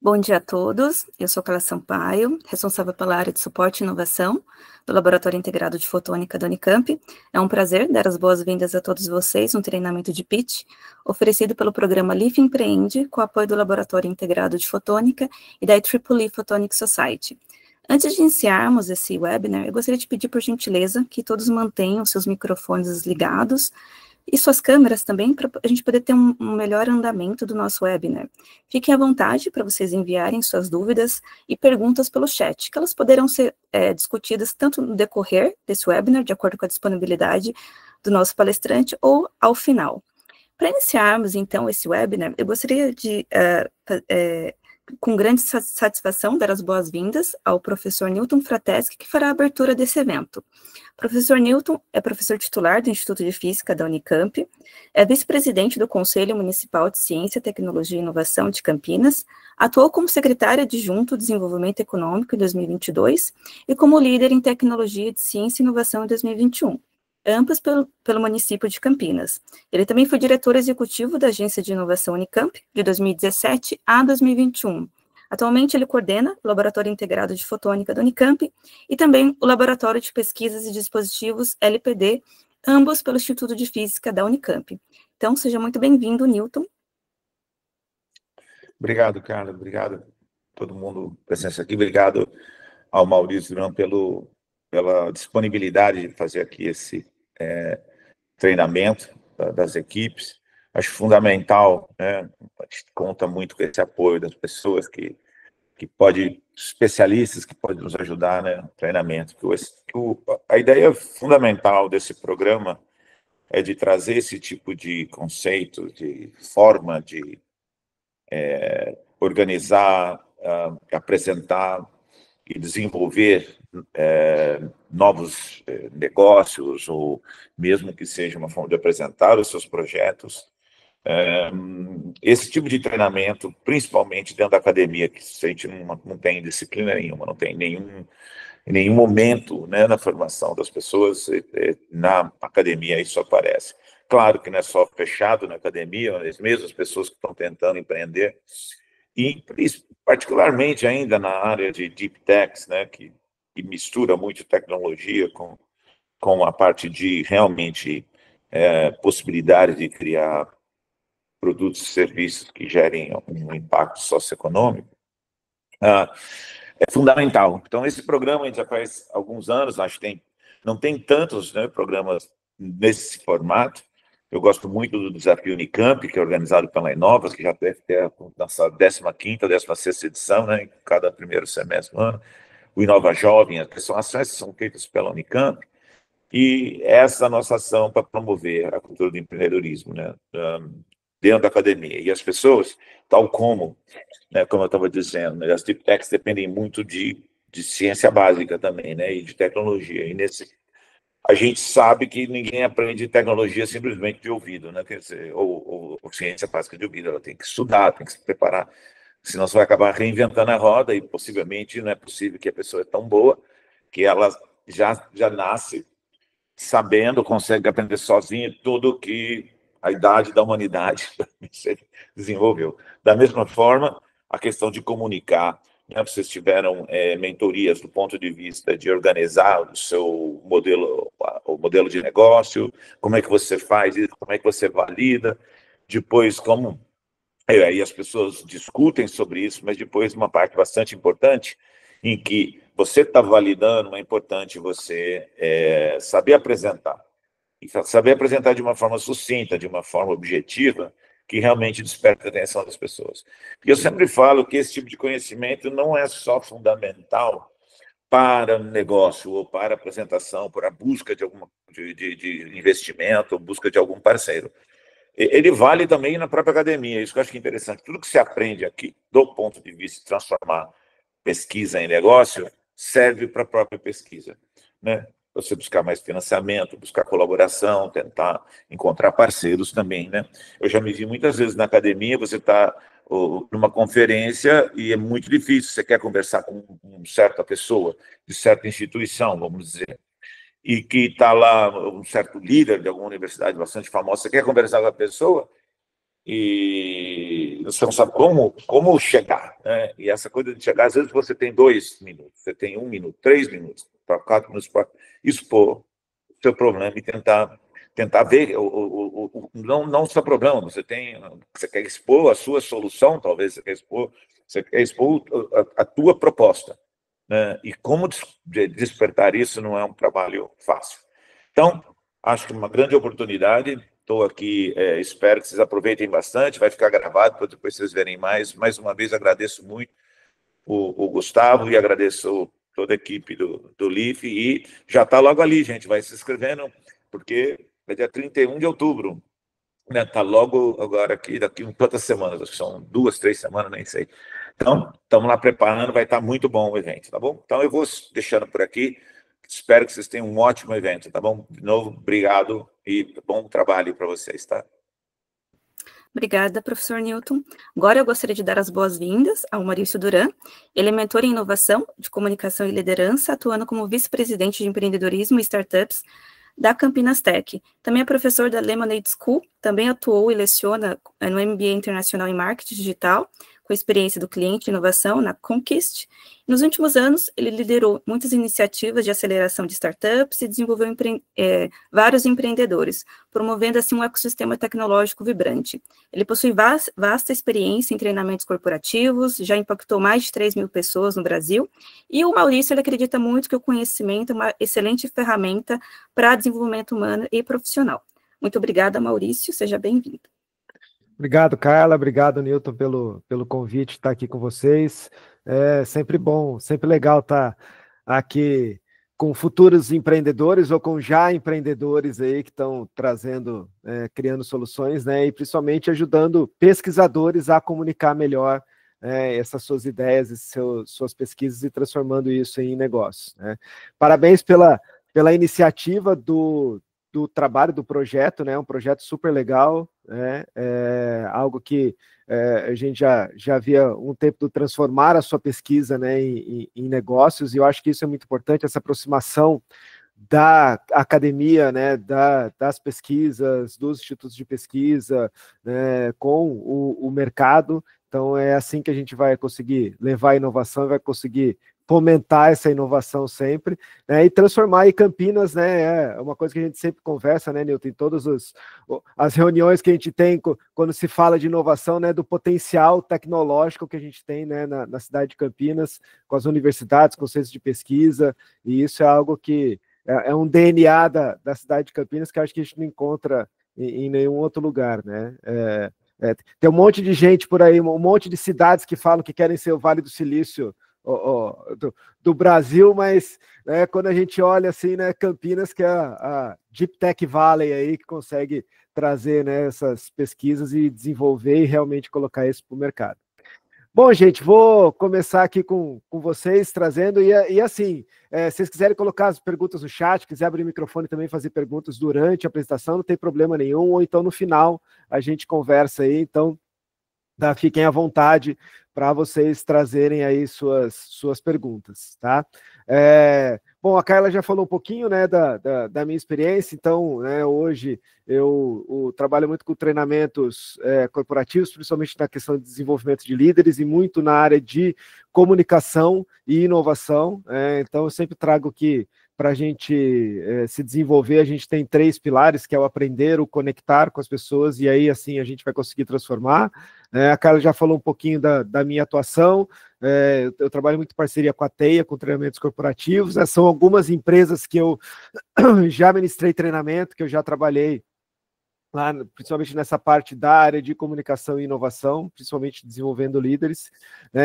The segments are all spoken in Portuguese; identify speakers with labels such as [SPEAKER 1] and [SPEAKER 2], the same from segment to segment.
[SPEAKER 1] Bom dia a todos, eu sou Carla Sampaio, responsável pela área de suporte e inovação do Laboratório Integrado de Fotônica da Unicamp. É um prazer dar as boas-vindas a todos vocês no treinamento de pitch, oferecido pelo programa LIF Empreende, com apoio do Laboratório Integrado de Fotônica e da IEEE Photonics Society. Antes de iniciarmos esse webinar, eu gostaria de pedir por gentileza que todos mantenham seus microfones ligados e suas câmeras também, para a gente poder ter um melhor andamento do nosso webinar. Fiquem à vontade para vocês enviarem suas dúvidas e perguntas pelo chat, que elas poderão ser discutidas tanto no decorrer desse webinar, de acordo com a disponibilidade do nosso palestrante, ou ao final. Para iniciarmos, então, esse webinar, eu gostaria de, com grande satisfação, dar as boas-vindas ao professor Newton Frateschi, que fará a abertura desse evento. Professor Newton é professor titular do Instituto de Física da Unicamp, é vice-presidente do Conselho Municipal de Ciência, Tecnologia e Inovação de Campinas, atuou como secretário adjunto de Desenvolvimento Econômico em 2022 e como líder em Tecnologia de Ciência e Inovação em 2021, ambas pelo município de Campinas. Ele também foi diretor executivo da Agência de Inovação Unicamp, de 2017 a 2021. Atualmente, ele coordena o Laboratório Integrado de Fotônica da Unicamp e também o Laboratório de Pesquisas e Dispositivos LPD, ambos pelo Instituto de Física da Unicamp. Então, seja muito bem-vindo, Newton.
[SPEAKER 2] Obrigado, Carla. Obrigado a todo mundo presença aqui. Obrigado ao Maurício Durão pela disponibilidade de fazer aqui esse treinamento das equipes. Acho fundamental, né? A gente conta muito com esse apoio das pessoas especialistas que podem nos ajudar, né, no treinamento. A ideia fundamental desse programa é de trazer esse tipo de conceito, de forma de organizar, apresentar e desenvolver novos negócios, ou mesmo que seja uma forma de apresentar os seus projetos. Esse tipo de treinamento, principalmente dentro da academia, que a gente não tem disciplina nenhuma, não tem nenhum momento, né, na formação das pessoas, na academia isso aparece. Claro que não é só fechado na academia, as mesmas pessoas que estão tentando empreender, e particularmente ainda na área de deep techs, né, que mistura muito tecnologia com a parte de realmente possibilidade de criar produtos e serviços que gerem um impacto socioeconômico, é fundamental. Então, esse programa a gente já faz alguns anos, acho que não tem tantos, né, programas nesse formato. Eu gosto muito do Desafio Unicamp, que é organizado pela Inovas, que já deve ter a nossa 15ª, 16ª edição, né, em cada primeiro semestre do ano. O Inova Jovem, que são ações que são feitas pela Unicamp, e essa é a nossa ação para promover a cultura do empreendedorismo, né, dentro da academia. E as pessoas, tal como, né, como eu estava dizendo, né, as deep techs dependem muito de ciência básica também, né, e de tecnologia. E a gente sabe que ninguém aprende tecnologia simplesmente de ouvido, né, quer dizer, ou ciência básica de ouvido, ela tem que estudar, tem que se preparar, senão você vai acabar reinventando a roda, e possivelmente não é possível que a pessoa é tão boa que ela já nasce sabendo, consegue aprender sozinha tudo que a idade da humanidade desenvolveu. Da mesma forma, a questão de comunicar, né? Vocês tiveram mentorias do ponto de vista de organizar o seu modelo de negócio, como é que você faz isso, como é que você valida, depois como... Aí as pessoas discutem sobre isso, mas depois uma parte bastante importante em que você está validando, é importante você saber apresentar. E saber apresentar de uma forma sucinta, de uma forma objetiva, que realmente desperta a atenção das pessoas. E eu sempre falo que esse tipo de conhecimento não é só fundamental para negócio, ou para apresentação, para a busca de investimento, ou busca de algum parceiro. Ele vale também na própria academia, isso que eu acho que é interessante. Tudo que se aprende aqui, do ponto de vista de transformar pesquisa em negócio, serve para a própria pesquisa, né? Você buscar mais financiamento, buscar colaboração, tentar encontrar parceiros também, né? Eu já me vi muitas vezes na academia, você está numa conferência e é muito difícil, você quer conversar com uma certa pessoa, de certa instituição, vamos dizer, e que está lá um certo líder de alguma universidade bastante famosa, você quer conversar com a pessoa e você não sabe como chegar, né? E essa coisa de chegar, às vezes você tem 2 minutos, você tem 1 minuto, 3 minutos, para 4 minutos, para expor o seu problema e tentar ver, não o seu problema, você quer expor a sua solução, talvez você quer expor a tua proposta, né? E como despertar isso não é um trabalho fácil. Então, acho que uma grande oportunidade. Estou aqui, espero que vocês aproveitem bastante, vai ficar gravado para depois vocês verem mais. Mais uma vez, agradeço muito o Gustavo e agradeço toda a equipe do LIF, e já está logo ali, gente, vai se inscrevendo, porque é dia 31 de outubro, né? Está logo agora aqui, daqui quantas semanas? Acho que são 2, 3 semanas, nem sei. Então, estamos lá preparando, vai estar muito bom o evento, tá bom? Então, eu vou deixando por aqui. Espero que vocês tenham um ótimo evento, tá bom? De novo, obrigado e bom trabalho para vocês, tá?
[SPEAKER 1] Obrigada, professor Newton. Agora eu gostaria de dar as boas-vindas ao Maurício Duran. Ele é mentor em inovação, de comunicação e liderança, atuando como vice-presidente de empreendedorismo e startups da Campinas Tech. Também é professor da Lemonade School, também atuou e leciona no MBA Internacional em Marketing Digital, com experiência do cliente e inovação na Conquist. Nos últimos anos, ele liderou muitas iniciativas de aceleração de startups e desenvolveu vários empreendedores, promovendo assim um ecossistema tecnológico vibrante. Ele possui vasta experiência em treinamentos corporativos, já impactou mais de 3.000 pessoas no Brasil, e o Maurício ele acredita muito que o conhecimento é uma excelente ferramenta para desenvolvimento humano e profissional. Muito obrigada, Maurício, seja bem-vindo.
[SPEAKER 3] Obrigado, Carla. Obrigado, Newton, pelo convite de estar aqui com vocês. É sempre bom, sempre legal estar aqui com futuros empreendedores ou com já empreendedores aí que estão trazendo, criando soluções, né? E principalmente ajudando pesquisadores a comunicar melhor essas suas ideias e suas pesquisas e transformando isso em negócios, né? Parabéns pela iniciativa do trabalho, do projeto, né? Um projeto super legal, né? Algo que a gente já havia um tempo de transformar a sua pesquisa, né, em negócios, e eu acho que isso é muito importante, essa aproximação da academia, né, das pesquisas, dos institutos de pesquisa, né, com o mercado. Então é assim que a gente vai conseguir levar a inovação e vai conseguir fomentar essa inovação sempre, né, e transformar em Campinas, né, é uma coisa que a gente sempre conversa, né, Newton, em todas as reuniões que a gente tem quando se fala de inovação, né, do potencial tecnológico que a gente tem, né, na cidade de Campinas, com as universidades, com os centros de pesquisa, e isso é algo que é um DNA da cidade de Campinas que eu acho que a gente não encontra em nenhum outro lugar, né. Tem um monte de gente por aí, um monte de cidades que falam que querem ser o Vale do Silício do Brasil, mas né, quando a gente olha assim, né, Campinas, que é a Deep Tech Valley aí, que consegue trazer, né, essas pesquisas e desenvolver e realmente colocar isso para o mercado. Bom, gente, vou começar aqui com vocês, trazendo, e assim, se vocês quiserem colocar as perguntas no chat, quiser abrir o microfone também, fazer perguntas durante a apresentação, não tem problema nenhum, ou então no final a gente conversa aí, então fiquem à vontade para vocês trazerem aí suas perguntas, tá? Bom, a Carla já falou um pouquinho, né, da minha experiência, então, né, hoje eu trabalho muito com treinamentos corporativos, principalmente na questão de desenvolvimento de líderes e muito na área de comunicação e inovação, então eu sempre trago que para a gente se desenvolver, a gente tem 3 pilares, que é o aprender, o conectar com as pessoas, e aí, assim, a gente vai conseguir transformar. A Carla já falou um pouquinho da minha atuação, eu trabalho muito em parceria com a TEIA, com treinamentos corporativos, são algumas empresas que eu já ministrei treinamento, que eu já trabalhei lá, principalmente nessa parte da área de comunicação e inovação, principalmente desenvolvendo líderes.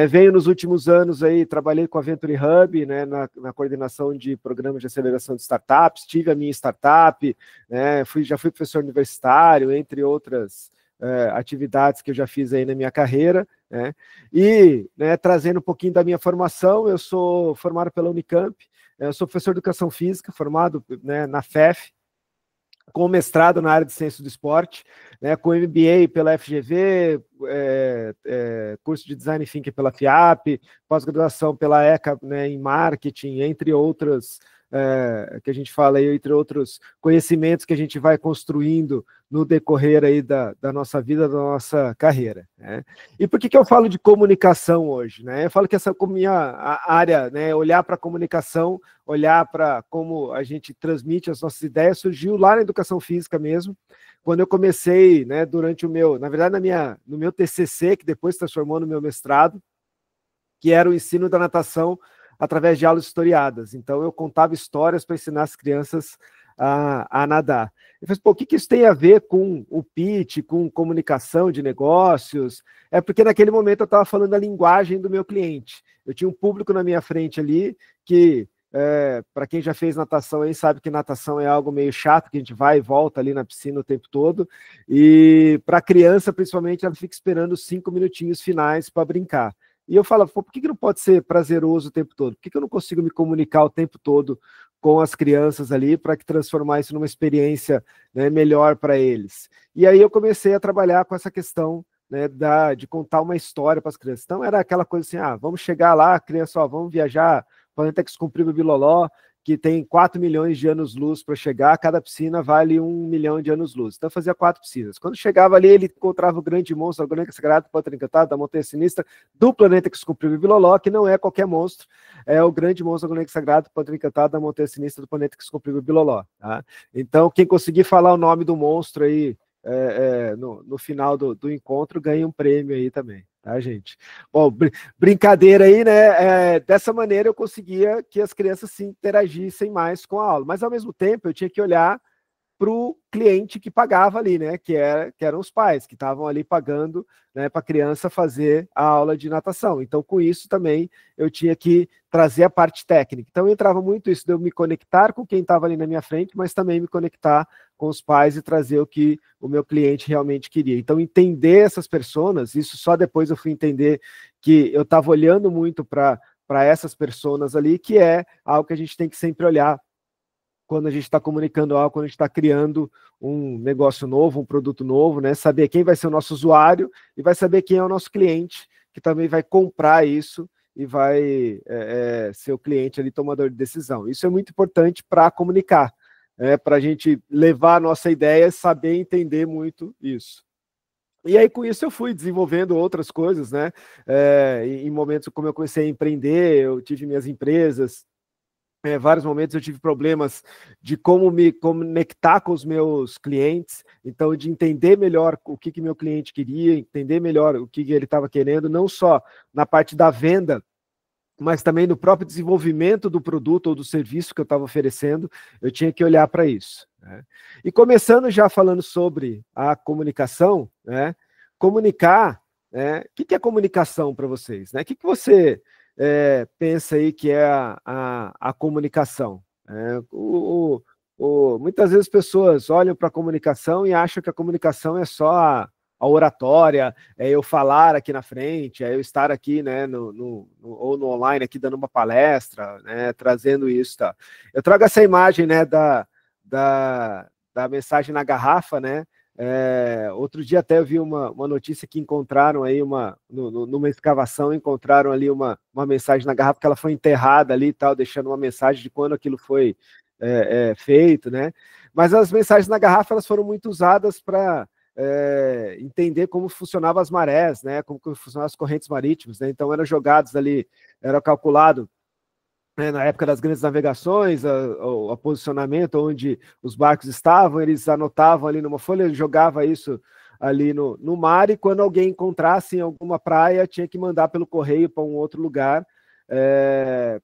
[SPEAKER 3] Venho nos últimos anos aí, trabalhei com a Venture Hub, né, na coordenação de programas de aceleração de startups, tive a minha startup, né, já fui professor universitário, entre outras atividades que eu já fiz aí na minha carreira, né, e né, trazendo um pouquinho da minha formação, eu sou formado pela Unicamp, eu sou professor de educação física, formado né, na FEF, com mestrado na área de ciência do esporte, né, com MBA pela FGV, curso de Design Thinking pela FIAP, pós-graduação pela ECA, né, em marketing, entre outras que a gente fala aí, entre outros conhecimentos que a gente vai construindo no decorrer aí da nossa vida, da nossa carreira, né? E por que eu falo de comunicação hoje, né? Eu falo que essa minha área, né, olhar para a comunicação, olhar para como a gente transmite as nossas ideias, surgiu lá na educação física mesmo, quando eu comecei, né, durante o meu, na verdade, no meu TCC, que depois se transformou no meu mestrado, que era o ensino da natação através de aulas historiadas. Então, eu contava histórias para ensinar as crianças a nadar. Eu falei, pô, o que isso tem a ver com o pitch, com comunicação de negócios? É porque naquele momento eu estava falando a linguagem do meu cliente. Eu tinha um público na minha frente ali que, para quem já fez natação aí, sabe que natação é algo meio chato, que a gente vai e volta ali na piscina o tempo todo. E para a criança, principalmente, ela fica esperando os 5 minutinhos finais para brincar. E eu falo, por que não pode ser prazeroso o tempo todo? Por que eu não consigo me comunicar o tempo todo com as crianças ali para que transformar isso numa experiência, né, melhor para eles? E aí eu comecei a trabalhar com essa questão, né, de contar uma história para as crianças. Então era aquela coisa assim, vamos chegar lá, criança, vamos viajar, planeta que descobrir o Biloló, que tem 4 milhões de anos-luz para chegar, cada piscina vale 1 milhão de anos-luz. Então fazia 4 piscinas. Quando chegava ali, ele encontrava o grande monstro, o grande sagrado, Pântano Encantado, da Montanha Sinistra, do planeta que descobriu o Biloló, que não é qualquer monstro, é o grande monstro, o grande sagrado, Pântano Encantado, da Montanha Sinistra, do planeta que descobriu o Biloló. Tá? Então, quem conseguir falar o nome do monstro aí no final do encontro, ganha um prêmio aí também. Tá, gente? Bom, brincadeira aí, né? Dessa maneira eu conseguia que as crianças se interagissem mais com a aula, mas ao mesmo tempo eu tinha que olhar para o cliente que pagava ali, né? Que eram os pais, que estavam ali pagando, né, para a criança fazer a aula de natação. Então, com isso também eu tinha que trazer a parte técnica. Então, entrava muito isso de eu me conectar com quem estava ali na minha frente, mas também me conectar com os pais e trazer o que o meu cliente realmente queria. Então, entender essas personas, isso só depois eu fui entender que eu estava olhando muito para essas personas ali, que é algo que a gente tem que sempre olhar quando a gente está comunicando algo, quando a gente está criando um negócio novo, um produto novo, né? Saber quem vai ser o nosso usuário e vai saber quem é o nosso cliente, que também vai comprar isso e vai ser o cliente ali tomador de decisão. Isso é muito importante para comunicar, para a gente levar a nossa ideia, saber entender muito isso. E aí, com isso, eu fui desenvolvendo outras coisas, né? Em momentos como eu comecei a empreender, eu tive minhas empresas. Vários momentos eu tive problemas de como me conectar com os meus clientes, então de entender melhor o que meu cliente queria, entender melhor o que ele estava querendo, não só na parte da venda, mas também no próprio desenvolvimento do produto ou do serviço que eu estava oferecendo, eu tinha que olhar para isso, né? E começando já falando sobre a comunicação, né? Comunicar, né? O que é comunicação para vocês, né? O que você pensa aí que é a comunicação? Muitas vezes as pessoas olham para a comunicação e acham que a comunicação é só a oratória, é eu falar aqui na frente, é eu estar aqui, né, ou no online aqui dando uma palestra, né, trazendo isso, tá? Eu trago essa imagem, né, da mensagem na garrafa, né? Outro dia até eu vi uma notícia que encontraram aí numa escavação, encontraram ali uma mensagem na garrafa que ela foi enterrada ali e tal, deixando uma mensagem de quando aquilo foi feito, né? Mas as mensagens na garrafa elas foram muito usadas para entender como funcionavam as marés, né? Como funcionavam as correntes marítimas, né? Então eram jogados ali, era calculado na época das grandes navegações, o posicionamento onde os barcos estavam, eles anotavam ali numa folha, jogavam isso ali no mar, e quando alguém encontrasse em alguma praia, tinha que mandar pelo correio para um outro lugar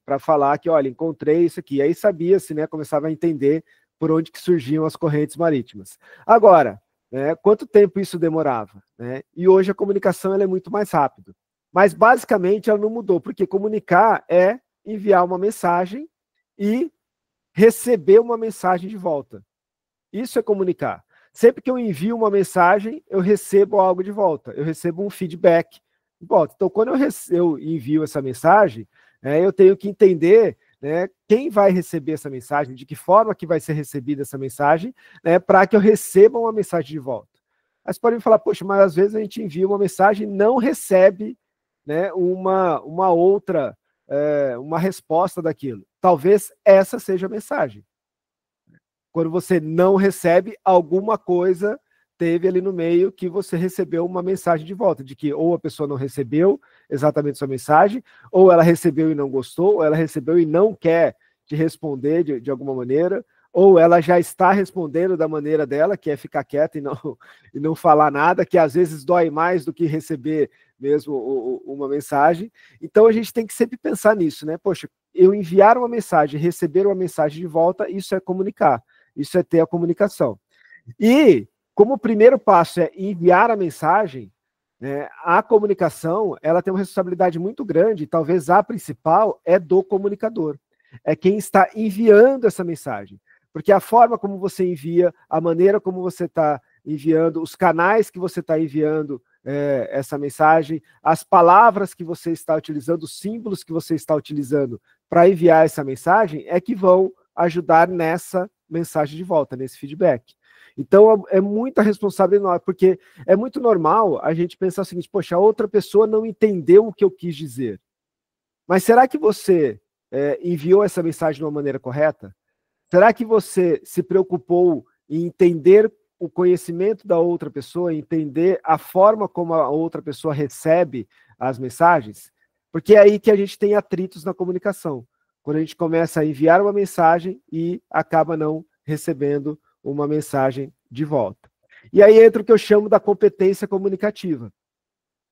[SPEAKER 3] para falar que, olha, encontrei isso aqui. Aí sabia-se, né, começava a entender por onde que surgiam as correntes marítimas. Agora, né, quanto tempo isso demorava? Né? E hoje a comunicação ela é muito mais rápida. Mas, basicamente, ela não mudou, porque comunicar é enviar uma mensagem e receber uma mensagem de volta. Isso é comunicar. Sempre que eu envio uma mensagem, eu recebo algo de volta. Eu recebo um feedback de volta. Então, quando eu envio essa mensagem, eu tenho que entender, né, quem vai receber essa mensagem, de que forma que vai ser recebida essa mensagem, né, para que eu receba uma mensagem de volta. Mas podem me falar, poxa, mas às vezes a gente envia uma mensagem e não recebe, né, uma outra uma resposta daquilo. Talvez essa seja a mensagem. Quando você não recebe, alguma coisa teve ali no meio que você recebeu uma mensagem de volta, de que ou a pessoa não recebeu exatamente sua mensagem, ou ela recebeu e não gostou, ou ela recebeu e não quer te responder de alguma maneira, ou ela já está respondendo da maneira dela, que é ficar quieta e não falar nada, que às vezes dói mais do que receber mesmo uma mensagem. Então a gente tem que sempre pensar nisso, né? Poxa, eu enviar uma mensagem, receber uma mensagem de volta, isso é comunicar, isso é ter a comunicação. E como o primeiro passo é enviar a mensagem, né, a comunicação ela tem uma responsabilidade muito grande, talvez a principal é do comunicador. É quem está enviando essa mensagem. Porque a forma como você envia, a maneira como você está enviando, os canais que você está enviando essa mensagem, as palavras que você está utilizando, os símbolos que você está utilizando para enviar essa mensagem, é que vão ajudar nessa mensagem de volta, nesse feedback. Então, é muita responsabilidade, porque é muito normal a gente pensar o seguinte, poxa, a outra pessoa não entendeu o que eu quis dizer. Mas será que você enviou essa mensagem de uma maneira correta? Será que você se preocupou em entender o conhecimento da outra pessoa, entender a forma como a outra pessoa recebe as mensagens? Porque é aí que a gente tem atritos na comunicação. Quando a gente começa a enviar uma mensagem e acaba não recebendo uma mensagem de volta. E aí entra o que eu chamo da competência comunicativa.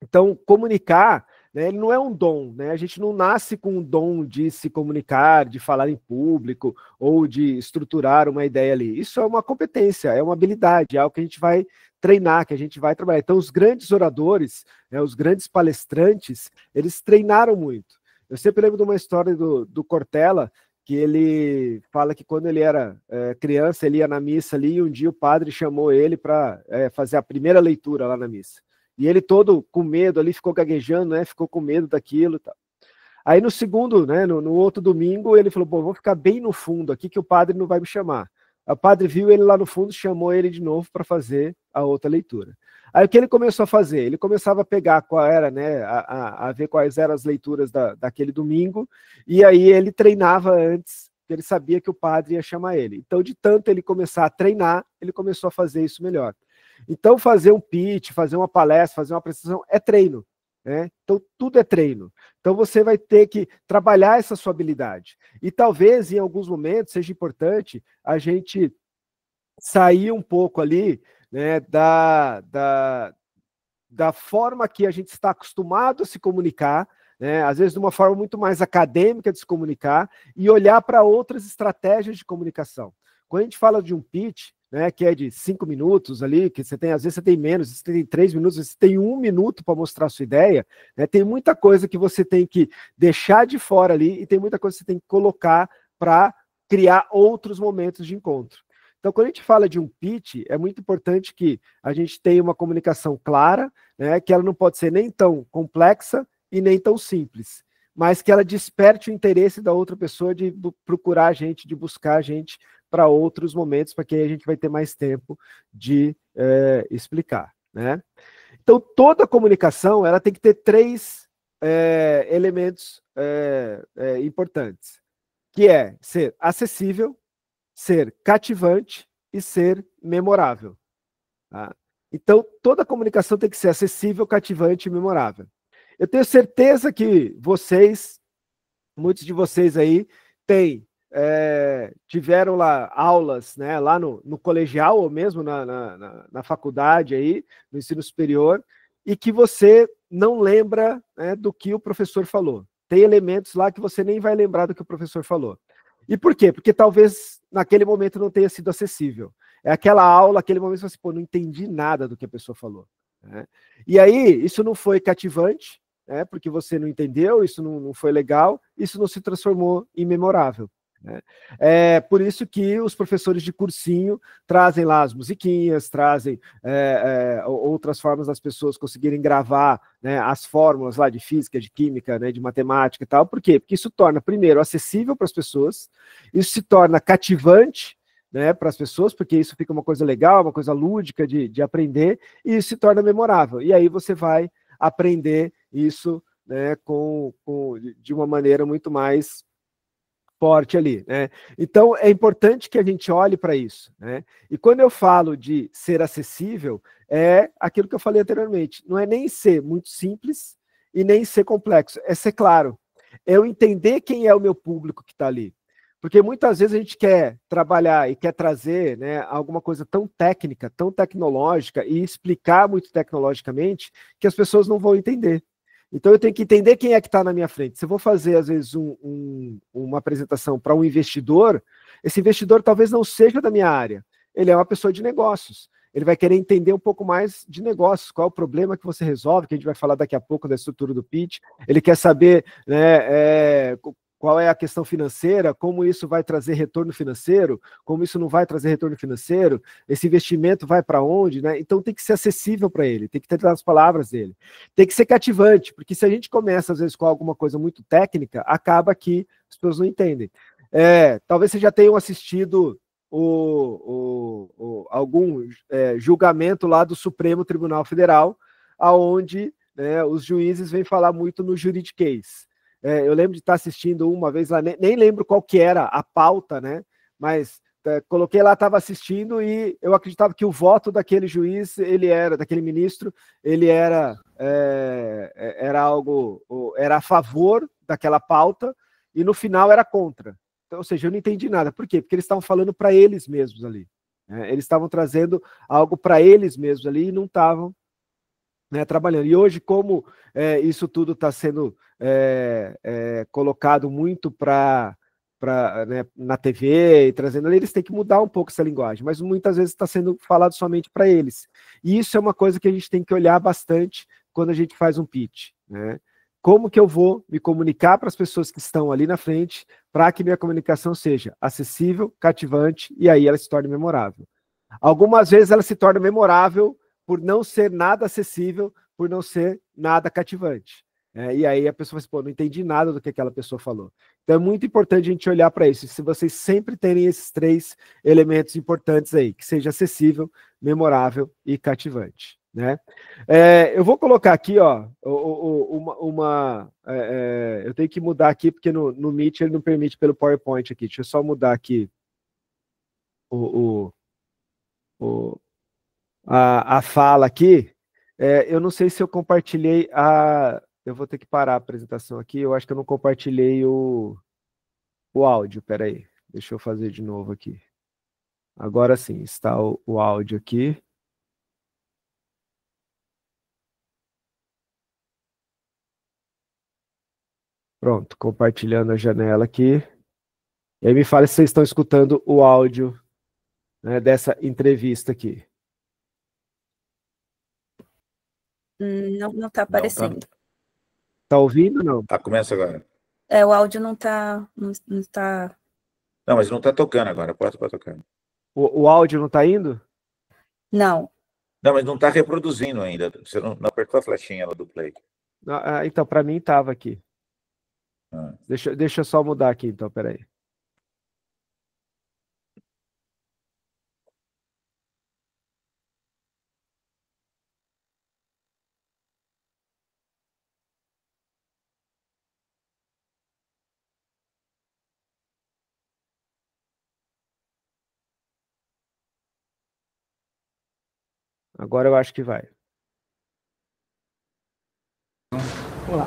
[SPEAKER 3] Então, comunicar, né, ele não é um dom, né? A gente não nasce com um dom de se comunicar, de falar em público ou de estruturar uma ideia ali. Isso é uma competência, é uma habilidade, é algo que a gente vai treinar, que a gente vai trabalhar. Então, os grandes oradores, né, os grandes palestrantes, eles treinaram muito. Eu sempre lembro de uma história do Cortella, que ele fala que quando ele era criança, ele ia na missa ali, e um dia o padre chamou ele para fazer a primeira leitura lá na missa. E ele todo com medo ali, ficou gaguejando, né? Ficou com medo daquilo e tal. Aí no segundo, né, no outro domingo, ele falou, bom, vou ficar bem no fundo aqui que o padre não vai me chamar. O padre viu ele lá no fundo, chamou ele de novo para fazer a outra leitura. Aí o que ele começou a fazer? Ele começava a pegar qual era, né, a ver quais eram as leituras daquele domingo, e aí ele treinava antes, porque ele sabia que o padre ia chamar ele. Então, de tanto ele começar a treinar, ele começou a fazer isso melhor. Então, fazer um pitch, fazer uma palestra, fazer uma apresentação é treino, né? Então, tudo é treino. Então, você vai ter que trabalhar essa sua habilidade. E talvez, em alguns momentos, seja importante a gente sair um pouco ali, né, da forma que a gente está acostumado a se comunicar, né, às vezes de uma forma muito mais acadêmica de se comunicar, e olhar para outras estratégias de comunicação. Quando a gente fala de um pitch, né, que é de 5 minutos ali, que você tem, às vezes você tem menos, você tem 3 minutos, você tem 1 minuto para mostrar a sua ideia, né, tem muita coisa que você tem que deixar de fora ali, e tem muita coisa que você tem que colocar para criar outros momentos de encontro. Então, quando a gente fala de um pitch, é muito importante que a gente tenha uma comunicação clara, né, que ela não pode ser nem tão complexa e nem tão simples, mas que ela desperte o interesse da outra pessoa de procurar a gente, de buscar a gente para outros momentos, porque aí a gente vai ter mais tempo de explicar, né? Então, toda comunicação ela tem que ter 3 elementos importantes, que é ser acessível, ser cativante e ser memorável. Tá? Então, toda comunicação tem que ser acessível, cativante e memorável. Eu tenho certeza que vocês, muitos de vocês aí, tiveram lá aulas, né, lá no colegial ou mesmo na faculdade, aí, no ensino superior, e que você não lembra, né, do que o professor falou. Tem elementos lá que você nem vai lembrar do que o professor falou. E por quê? Porque talvez naquele momento não tenha sido acessível. É aquela aula, aquele momento, você fala assim, pô, não entendi nada do que a pessoa falou. Né? E aí, isso não foi cativante, né, porque você não entendeu, isso não foi legal, isso não se transformou em memorável. Né? É por isso que os professores de cursinho trazem lá as musiquinhas, trazem outras formas das pessoas conseguirem gravar, né, as fórmulas lá de física, de química, né, de matemática e tal. Por quê? Porque isso torna, primeiro, acessível para as pessoas, isso se torna cativante, né, para as pessoas, porque isso fica uma coisa legal, uma coisa lúdica de aprender, e isso se torna memorável. E aí você vai aprender isso, né, de uma maneira muito mais forte ali, né? Então, é importante que a gente olhe para isso, né? E quando eu falo de ser acessível, é aquilo que eu falei anteriormente, não é nem ser muito simples e nem ser complexo, é ser claro. É eu entender quem é o meu público que está ali. Porque muitas vezes a gente quer trabalhar e quer trazer, né, alguma coisa tão técnica, tão tecnológica e explicar muito tecnologicamente que as pessoas não vão entender. Então, eu tenho que entender quem é que está na minha frente. Se eu vou fazer, às vezes, uma apresentação para um investidor, esse investidor talvez não seja da minha área. Ele é uma pessoa de negócios. Ele vai querer entender um pouco mais de negócios, qual é o problema que você resolve, que a gente vai falar daqui a pouco da estrutura do pitch. Ele quer saber, né, qual é a questão financeira, como isso vai trazer retorno financeiro, como isso não vai trazer retorno financeiro, esse investimento vai para onde, né? Então tem que ser acessível para ele, tem que ter as palavras dele. Tem que ser cativante, porque se a gente começa, às vezes, com alguma coisa muito técnica, acaba que as pessoas não entendem. Talvez vocês já tenham assistido algum julgamento lá do Supremo Tribunal Federal, aonde, né, os juízes vêm falar muito no juridiquês. Eu lembro de estar assistindo uma vez lá, nem lembro qual que era a pauta, né? Mas coloquei lá, estava assistindo e eu acreditava que o voto daquele juiz, daquele ministro, ele era a favor daquela pauta e no final era contra. Então, ou seja, eu não entendi nada. Por quê? Porque eles estavam falando para eles mesmos ali. Né? Eles estavam trazendo algo para eles mesmos ali e não estavam, né, trabalhando. E hoje, como isso tudo está sendo colocado muito né, na TV e trazendo ali, eles têm que mudar um pouco essa linguagem, mas muitas vezes está sendo falado somente para eles. E isso é uma coisa que a gente tem que olhar bastante quando a gente faz um pitch, né? Como que eu vou me comunicar para as pessoas que estão ali na frente para que minha comunicação seja acessível, cativante e aí ela se torne memorável. Algumas vezes ela se torna memorável por não ser nada acessível, por não ser nada cativante. E aí a pessoa fala, não entendi nada do que aquela pessoa falou. Então é muito importante a gente olhar para isso. Se vocês sempre terem esses 3 elementos importantes aí, que seja acessível, memorável e cativante. Né? Eu vou colocar aqui, ó, eu tenho que mudar aqui, porque no Meet ele não permite pelo PowerPoint aqui. Deixa eu só mudar aqui a fala aqui. Eu não sei se eu compartilhei eu vou ter que parar a apresentação aqui. Eu acho que eu não compartilhei o áudio. Peraí, deixa eu fazer de novo aqui. Agora sim, está o áudio aqui. Pronto, compartilhando a janela aqui. E aí me fala se vocês estão escutando o áudio, né, dessa entrevista aqui.
[SPEAKER 1] Não está aparecendo.
[SPEAKER 3] Tá ouvindo ou não?
[SPEAKER 2] Tá, começa agora.
[SPEAKER 1] O áudio não está. Não tá...
[SPEAKER 2] Não, mas não está tocando agora, pode tocar.
[SPEAKER 3] O áudio não está indo?
[SPEAKER 1] Não.
[SPEAKER 2] Não, mas não está reproduzindo ainda. Você não apertou a flechinha lá do play.
[SPEAKER 3] Então, para mim estava aqui.
[SPEAKER 2] Ah.
[SPEAKER 3] Deixa eu só mudar aqui, então, peraí. Agora eu acho que vai.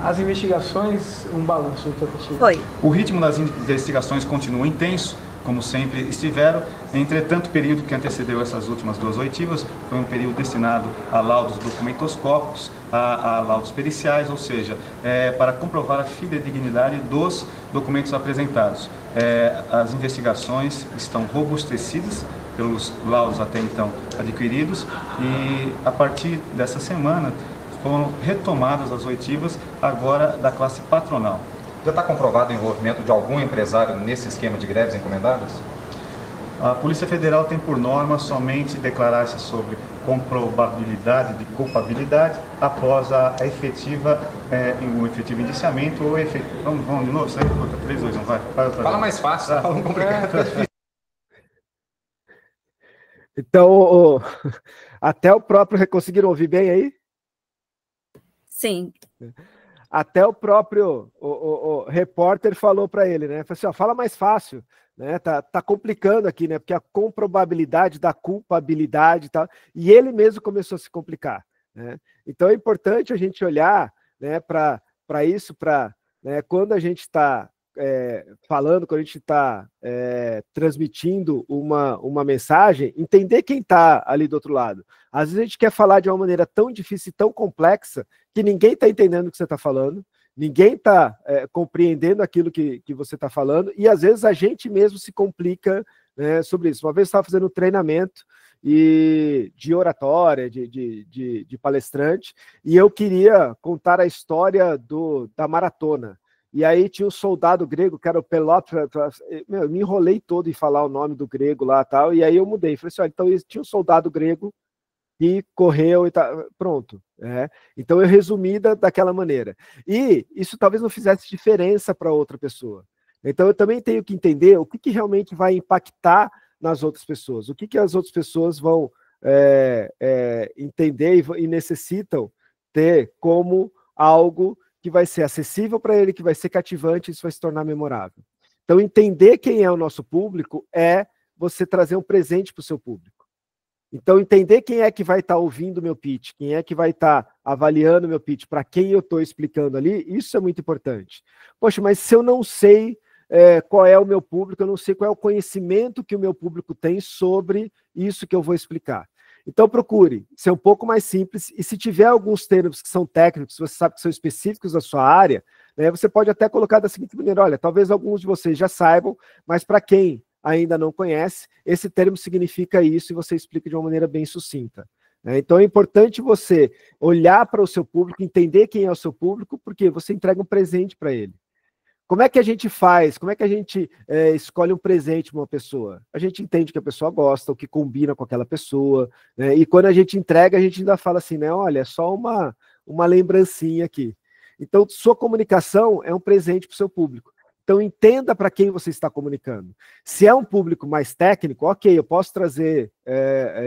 [SPEAKER 4] As investigações, um balanço do que
[SPEAKER 1] Foi.
[SPEAKER 5] O ritmo das investigações continua intenso, como sempre estiveram. Entretanto, o período que antecedeu essas últimas 2 oitivas foi um período destinado a laudos documentoscópicos, a laudos periciais, ou seja, para comprovar a fidedignidade dos documentos apresentados. As investigações estão robustecidas pelos laudos até então adquiridos e, a partir dessa semana, foram retomadas as oitivas agora da classe patronal.
[SPEAKER 6] Já está comprovado o envolvimento de algum empresário nesse esquema de greves encomendadas?
[SPEAKER 5] A Polícia Federal tem por norma somente declarar-se sobre comprovabilidade de culpabilidade após o efetivo indiciamento ou efetivo... Vamos de novo? Isso aí, 3, 2, 1, vai.
[SPEAKER 6] Fala mais fácil, fala um complicado.
[SPEAKER 3] Então, até o próprio... Conseguiram ouvir bem aí?
[SPEAKER 1] Sim.
[SPEAKER 3] até o próprio o repórter falou para ele, né? Falou assim, ó, fala mais fácil, né? Tá complicando aqui, né? Porque a comprobabilidade da culpabilidade e tal, e ele mesmo começou a se complicar, né? Então é importante a gente olhar, né, para isso, né, quando a gente está falando, quando a gente está transmitindo uma mensagem, entender quem está ali do outro lado. Às vezes a gente quer falar de uma maneira tão difícil e tão complexa que ninguém está entendendo o que você está falando, ninguém está compreendendo aquilo que você está falando, e às vezes a gente mesmo se complica, né, sobre isso. Uma vez eu estava fazendo um treinamento de oratória, de palestrante, e eu queria contar a história da maratona. E aí tinha um soldado grego, que era o Pelópio, eu me enrolei todo em falar o nome do grego lá e tal, e aí eu mudei, falei assim, olha, então tinha um soldado grego que correu e tal, pronto. Então eu resumi daquela maneira. E isso talvez não fizesse diferença para outra pessoa. Então eu também tenho que entender o que realmente vai impactar nas outras pessoas, o que as outras pessoas vão entender e necessitam ter como algo que vai ser acessível para ele, que vai ser cativante, isso vai se tornar memorável. Então, entender quem é o nosso público é você trazer um presente para o seu público. Então, entender quem é que vai estar ouvindo o meu pitch, quem é que vai estar avaliando o meu pitch, para quem eu estou explicando ali, isso é muito importante. Poxa, mas se eu não sei qual é o meu público, eu não sei qual é o conhecimento que o meu público tem sobre isso que eu vou explicar. Então procure ser um pouco mais simples, e se tiver alguns termos que são técnicos, você sabe que são específicos da sua área, né, você pode até colocar da seguinte maneira, olha, talvez alguns de vocês já saibam, mas para quem ainda não conhece, esse termo significa isso, e você explica de uma maneira bem sucinta. Então é importante você olhar para o seu público, entender quem é o seu público, porque você entrega um presente para ele. Como é que a gente faz? Como é que a gente escolhe um presente para uma pessoa? A gente entende o que a pessoa gosta, o que combina com aquela pessoa, né? E quando a gente entrega, a gente ainda fala assim, né? Olha, é só uma lembrancinha aqui. Então, sua comunicação é um presente para o seu público. Então, entenda para quem você está comunicando. Se é um público mais técnico, ok, eu posso trazer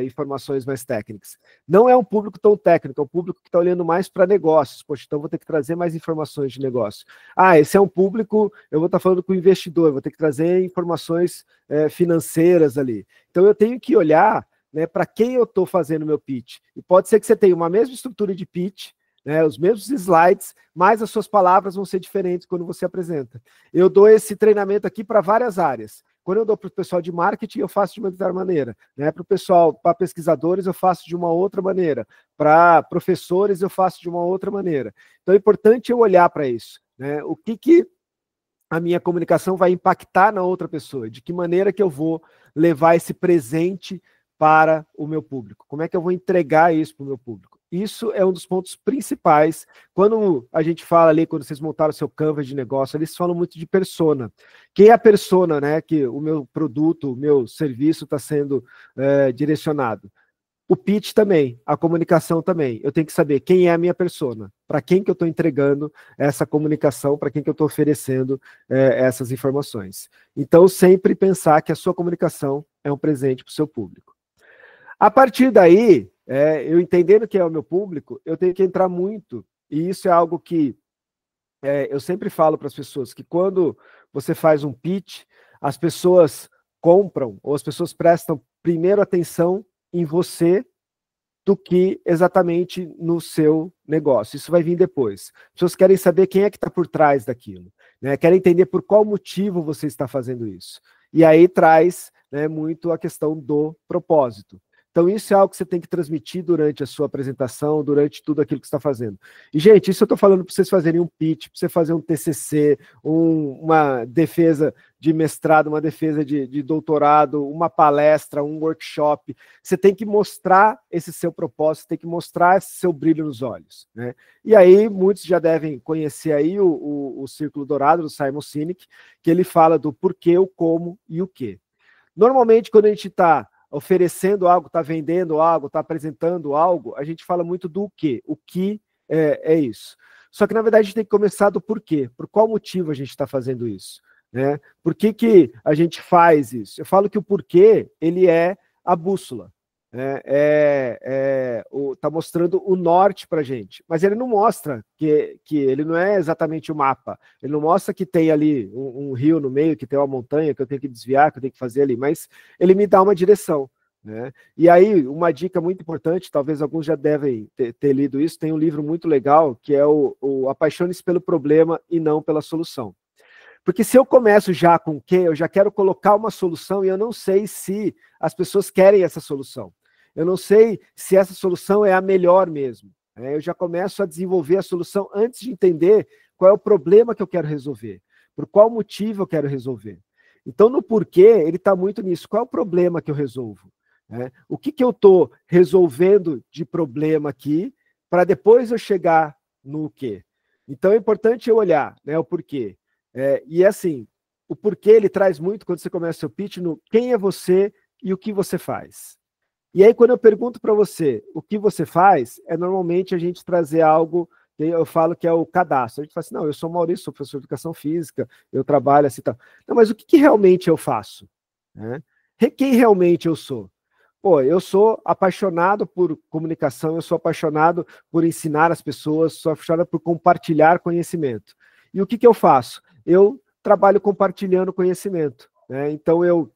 [SPEAKER 3] informações mais técnicas. Não é um público tão técnico, é um público que está olhando mais para negócios. Poxa, então vou ter que trazer mais informações de negócio. Ah, esse é um público, eu vou estar falando com o investidor, vou ter que trazer informações financeiras ali. Então, eu tenho que olhar, né, para quem eu estou fazendo o meu pitch. E pode ser que você tenha uma mesma estrutura de pitch, os mesmos slides, mas as suas palavras vão ser diferentes quando você apresenta. Eu dou esse treinamento aqui para várias áreas. Quando eu dou para o pessoal de marketing, eu faço de uma determinada maneira. Para o pessoal, para pesquisadores, eu faço de uma outra maneira. Para professores, eu faço de uma outra maneira. Então é importante eu olhar para isso. O que a minha comunicação vai impactar na outra pessoa? De que maneira que eu vou levar esse presente para o meu público? Como é que eu vou entregar isso para o meu público? Isso é um dos pontos principais. Quando a gente fala ali, quando vocês montaram o seu canvas de negócio, eles falam muito de persona. Quem é a persona, né, que o meu produto, o meu serviço está sendo direcionado? O pitch também, a comunicação também. Eu tenho que saber quem é a minha persona, para quem que eu estou entregando essa comunicação, para quem que eu estou oferecendo essas informações. Então, sempre pensar que a sua comunicação é um presente para o seu público. A partir daí, eu entendendo que é o meu público, eu tenho que entrar muito, e isso é algo que eu sempre falo para as pessoas, que quando você faz um pitch, as pessoas compram, ou as pessoas prestam primeiro atenção em você do que exatamente no seu negócio. Isso vai vir depois. As pessoas querem saber quem é que está por trás daquilo, né? Querem entender por qual motivo você está fazendo isso. E aí traz, né, muito a questão do propósito. Então, isso é algo que você tem que transmitir durante a sua apresentação, durante tudo aquilo que você está fazendo. E, gente, isso eu estou falando para vocês fazerem um pitch, para você fazer um TCC, uma defesa de mestrado, uma defesa de doutorado, uma palestra, um workshop. Você tem que mostrar esse seu propósito, tem que mostrar esse seu brilho nos olhos, né? E aí, muitos já devem conhecer aí o Círculo Dourado, do Simon Sinek, que ele fala do porquê, o como e o quê. Normalmente, quando a gente está oferecendo algo, está vendendo algo, está apresentando algo, a gente fala muito do quê. O que é isso. Só que, na verdade, a gente tem que começar do porquê. Por qual motivo a gente está fazendo isso, né? Por que a gente faz isso? Eu falo que o porquê, ele é a bússola. Está mostrando o norte para a gente, mas ele não mostra que ele não é exatamente o mapa, ele não mostra que tem ali um rio no meio, que tem uma montanha, que eu tenho que desviar, que eu tenho que fazer ali, mas ele me dá uma direção, né? E aí, uma dica muito importante, talvez alguns já devem ter lido isso, tem um livro muito legal, que é o Apaixone-se pelo Problema e Não pela Solução. Porque se eu começo já com o quê, eu já quero colocar uma solução e eu não sei se as pessoas querem essa solução. Eu não sei se essa solução é a melhor mesmo. Eu já começo a desenvolver a solução antes de entender qual é o problema que eu quero resolver, por qual motivo eu quero resolver. Então, no porquê, ele está muito nisso. Qual é o problema que eu resolvo? O que eu estou resolvendo de problema aqui, para depois eu chegar no quê? Então, é importante eu olhar, né, o porquê. E assim, o porquê ele traz muito quando você começa o seu pitch no quem é você e o que você faz. E aí, quando eu pergunto para você o que você faz, normalmente a gente trazer algo, que eu falo que é o cadastro. A gente fala assim, não, eu sou Maurício, sou professor de educação física, eu trabalho assim e tal. Não, mas o que realmente eu faço? Quem realmente eu sou? Pô, eu sou apaixonado por comunicação, eu sou apaixonado por ensinar as pessoas, sou apaixonado por compartilhar conhecimento. E o que eu faço? Eu trabalho compartilhando conhecimento, né? Então, eu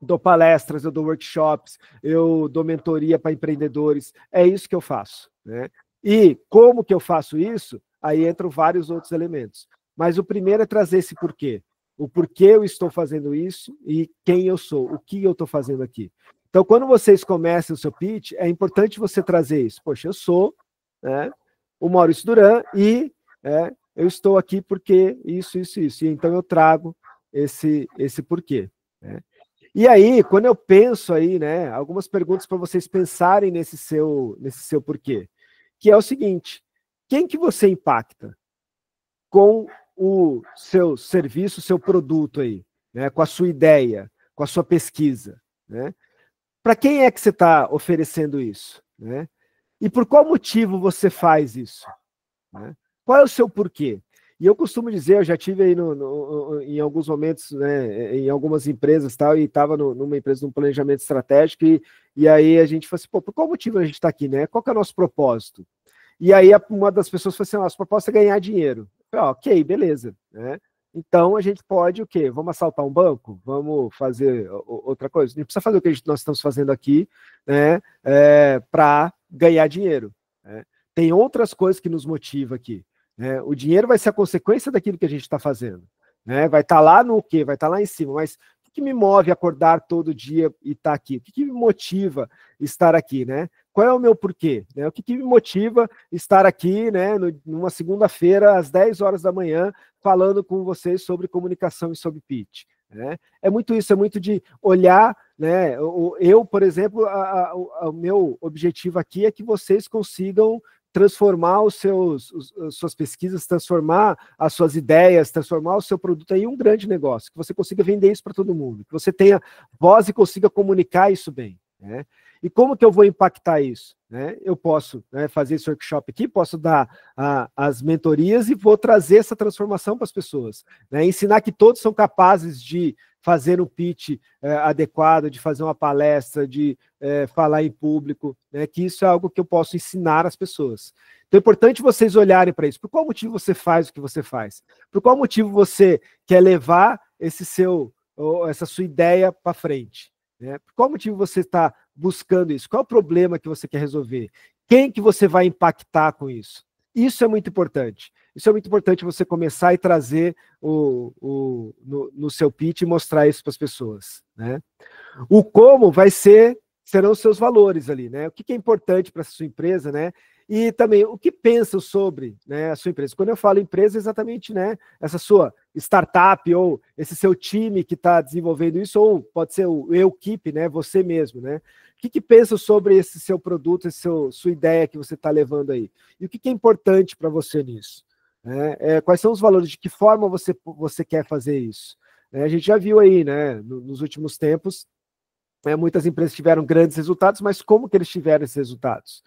[SPEAKER 3] dou palestras, eu dou workshops, eu dou mentoria para empreendedores, é isso que eu faço, né? E como que eu faço isso? Aí entram vários outros elementos. Mas o primeiro é trazer esse porquê. O porquê eu estou fazendo isso e quem eu sou, o que eu estou fazendo aqui. Então, quando vocês começam o seu pitch, é importante você trazer isso. Poxa, eu sou, né, o Maurício Duran e eu estou aqui porque isso. E então eu trago esse porquê, né? E aí, quando eu penso aí, né, algumas perguntas para vocês pensarem nesse seu porquê, que é o seguinte: quem que você impacta com o seu serviço, o seu produto aí, né, com a sua ideia, com a sua pesquisa, né? Para quem é que você está oferecendo isso, né? E por qual motivo você faz isso, né? Qual é o seu porquê? E eu costumo dizer, eu já tive aí em alguns momentos, né, em algumas empresas tal, e estava numa empresa num planejamento estratégico, e aí a gente falou assim, pô, por qual motivo a gente está aqui, né? Qual que é o nosso propósito? E aí uma das pessoas falou assim, nosso propósito é ganhar dinheiro. Eu falei, ok, beleza, né? Então a gente pode o quê? Vamos assaltar um banco? Vamos fazer outra coisa? Não precisa fazer o que nós estamos fazendo aqui, né, para ganhar dinheiro, né? Tem outras coisas que nos motivam aqui. O dinheiro vai ser a consequência daquilo que a gente está fazendo, né? Vai estar lá no quê? Vai estar lá em cima, mas o que me move a acordar todo dia e estar aqui? O que me motiva estar aqui, né? Qual é o meu porquê? Né? O que me motiva estar aqui, né, numa segunda-feira, às 10 horas da manhã, falando com vocês sobre comunicação e sobre pitch, né? É muito isso, é muito de olhar, né? Eu, por exemplo, o meu objetivo aqui é que vocês consigam transformar suas pesquisas, transformar as suas ideias, transformar o seu produto em um grande negócio, que você consiga vender isso para todo mundo, que você tenha voz e consiga comunicar isso bem, né? E como que eu vou impactar isso, né? Eu posso, né, fazer esse workshop aqui, posso dar as mentorias e vou trazer essa transformação para as pessoas, né? Ensinar que todos são capazes de fazer um pitch adequado, de fazer uma palestra, de falar em público, né? Que isso é algo que eu posso ensinar às pessoas. Então é importante vocês olharem para isso. Por qual motivo você faz o que você faz? Por qual motivo você quer levar essa sua ideia para frente, né? Por qual motivo você está buscando isso? Qual é o problema que você quer resolver? Quem que você vai impactar com isso? Isso é muito importante. Isso é muito importante você começar e trazer no seu pitch e mostrar isso para as pessoas, né? O como serão os seus valores ali, né? O que é importante para a sua empresa, né? E também o que pensam sobre, né, a sua empresa. Quando eu falo empresa, é exatamente, né, essa sua startup ou esse seu time que está desenvolvendo isso, ou pode ser o equipe, né, você mesmo, né? O que pensam sobre esse seu produto, sua ideia que você está levando aí? E o que é importante para você nisso? Quais são os valores? De que forma você quer fazer isso? A gente já viu aí, né, nos últimos tempos, muitas empresas tiveram grandes resultados, mas como que eles tiveram esses resultados?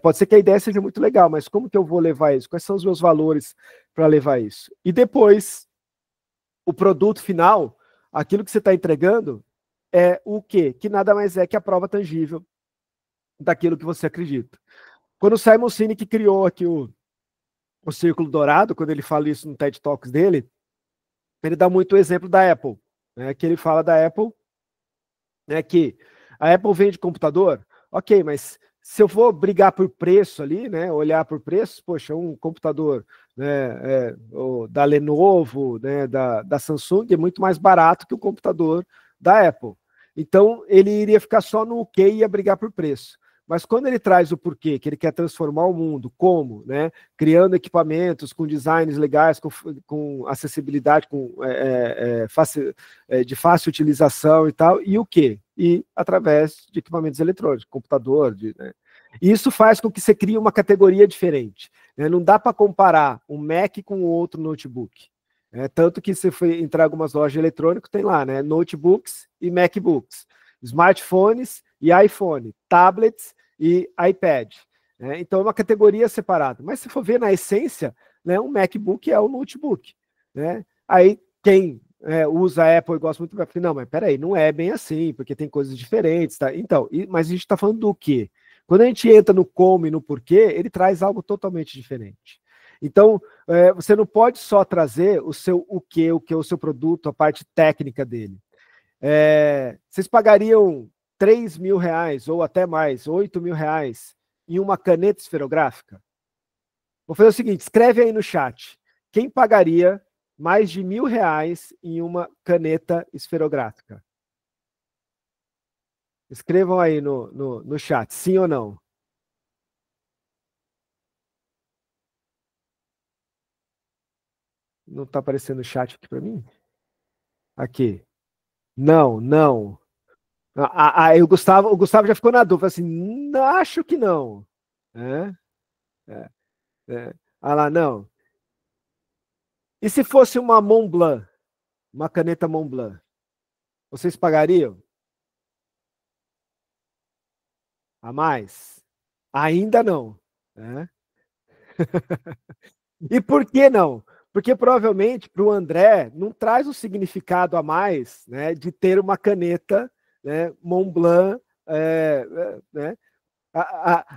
[SPEAKER 3] Pode ser que a ideia seja muito legal, mas como que eu vou levar isso? Quais são os meus valores para levar isso? E depois, o produto final, aquilo que você está entregando, é o quê? Que nada mais é que a prova tangível daquilo que você acredita. Quando o Simon Sinek criou aqui o Círculo Dourado, quando ele fala isso no TED Talks dele, ele dá muito o exemplo da Apple, né, que ele fala da Apple, né, que a Apple vende computador, ok, mas se eu for brigar por preço ali, né, olhar por preço, poxa, um computador, né, da Lenovo, né, da Samsung é muito mais barato que o computador da Apple. Então, ele iria ficar só no que e ia brigar por preço. Mas quando ele traz o porquê, que ele quer transformar o mundo, como, né, criando equipamentos com designs legais, com acessibilidade, de fácil utilização e tal, e o quê? E através de equipamentos eletrônicos, computador, né? E isso faz com que você crie uma categoria diferente, né? Não dá para comparar um Mac com outro notebook. Tanto que se for entrar em algumas lojas de eletrônico, tem lá, né, notebooks e MacBooks, smartphones e iPhone, tablets e iPad. Né? Então é uma categoria separada. Mas se for ver na essência, né, um MacBook é um notebook. Né? Aí quem usa a Apple e gosta muito, vai falar, não, mas peraí, não é bem assim, porque tem coisas diferentes. Tá? Então, mas a gente está falando do quê? Quando a gente entra no como e no porquê, ele traz algo totalmente diferente. Então, você não pode só trazer o que é o seu produto, a parte técnica dele. Vocês pagariam 3 mil reais, ou até mais, 8 mil reais, em uma caneta esferográfica? Vou fazer o seguinte, escreve aí no chat. Quem pagaria mais de R$1.000 em uma caneta esferográfica? Escrevam aí no chat, sim ou não. Não está aparecendo o chat aqui para mim? Aqui. Não, não. Aí o Gustavo já ficou na dúvida, assim, acho que não. Ah lá, não. E se fosse uma Montblanc, uma caneta Montblanc, vocês pagariam? A mais? Ainda não. Né? E por que não? Porque provavelmente para o André não traz um significado a mais, né, de ter uma caneta, né, Montblanc, né?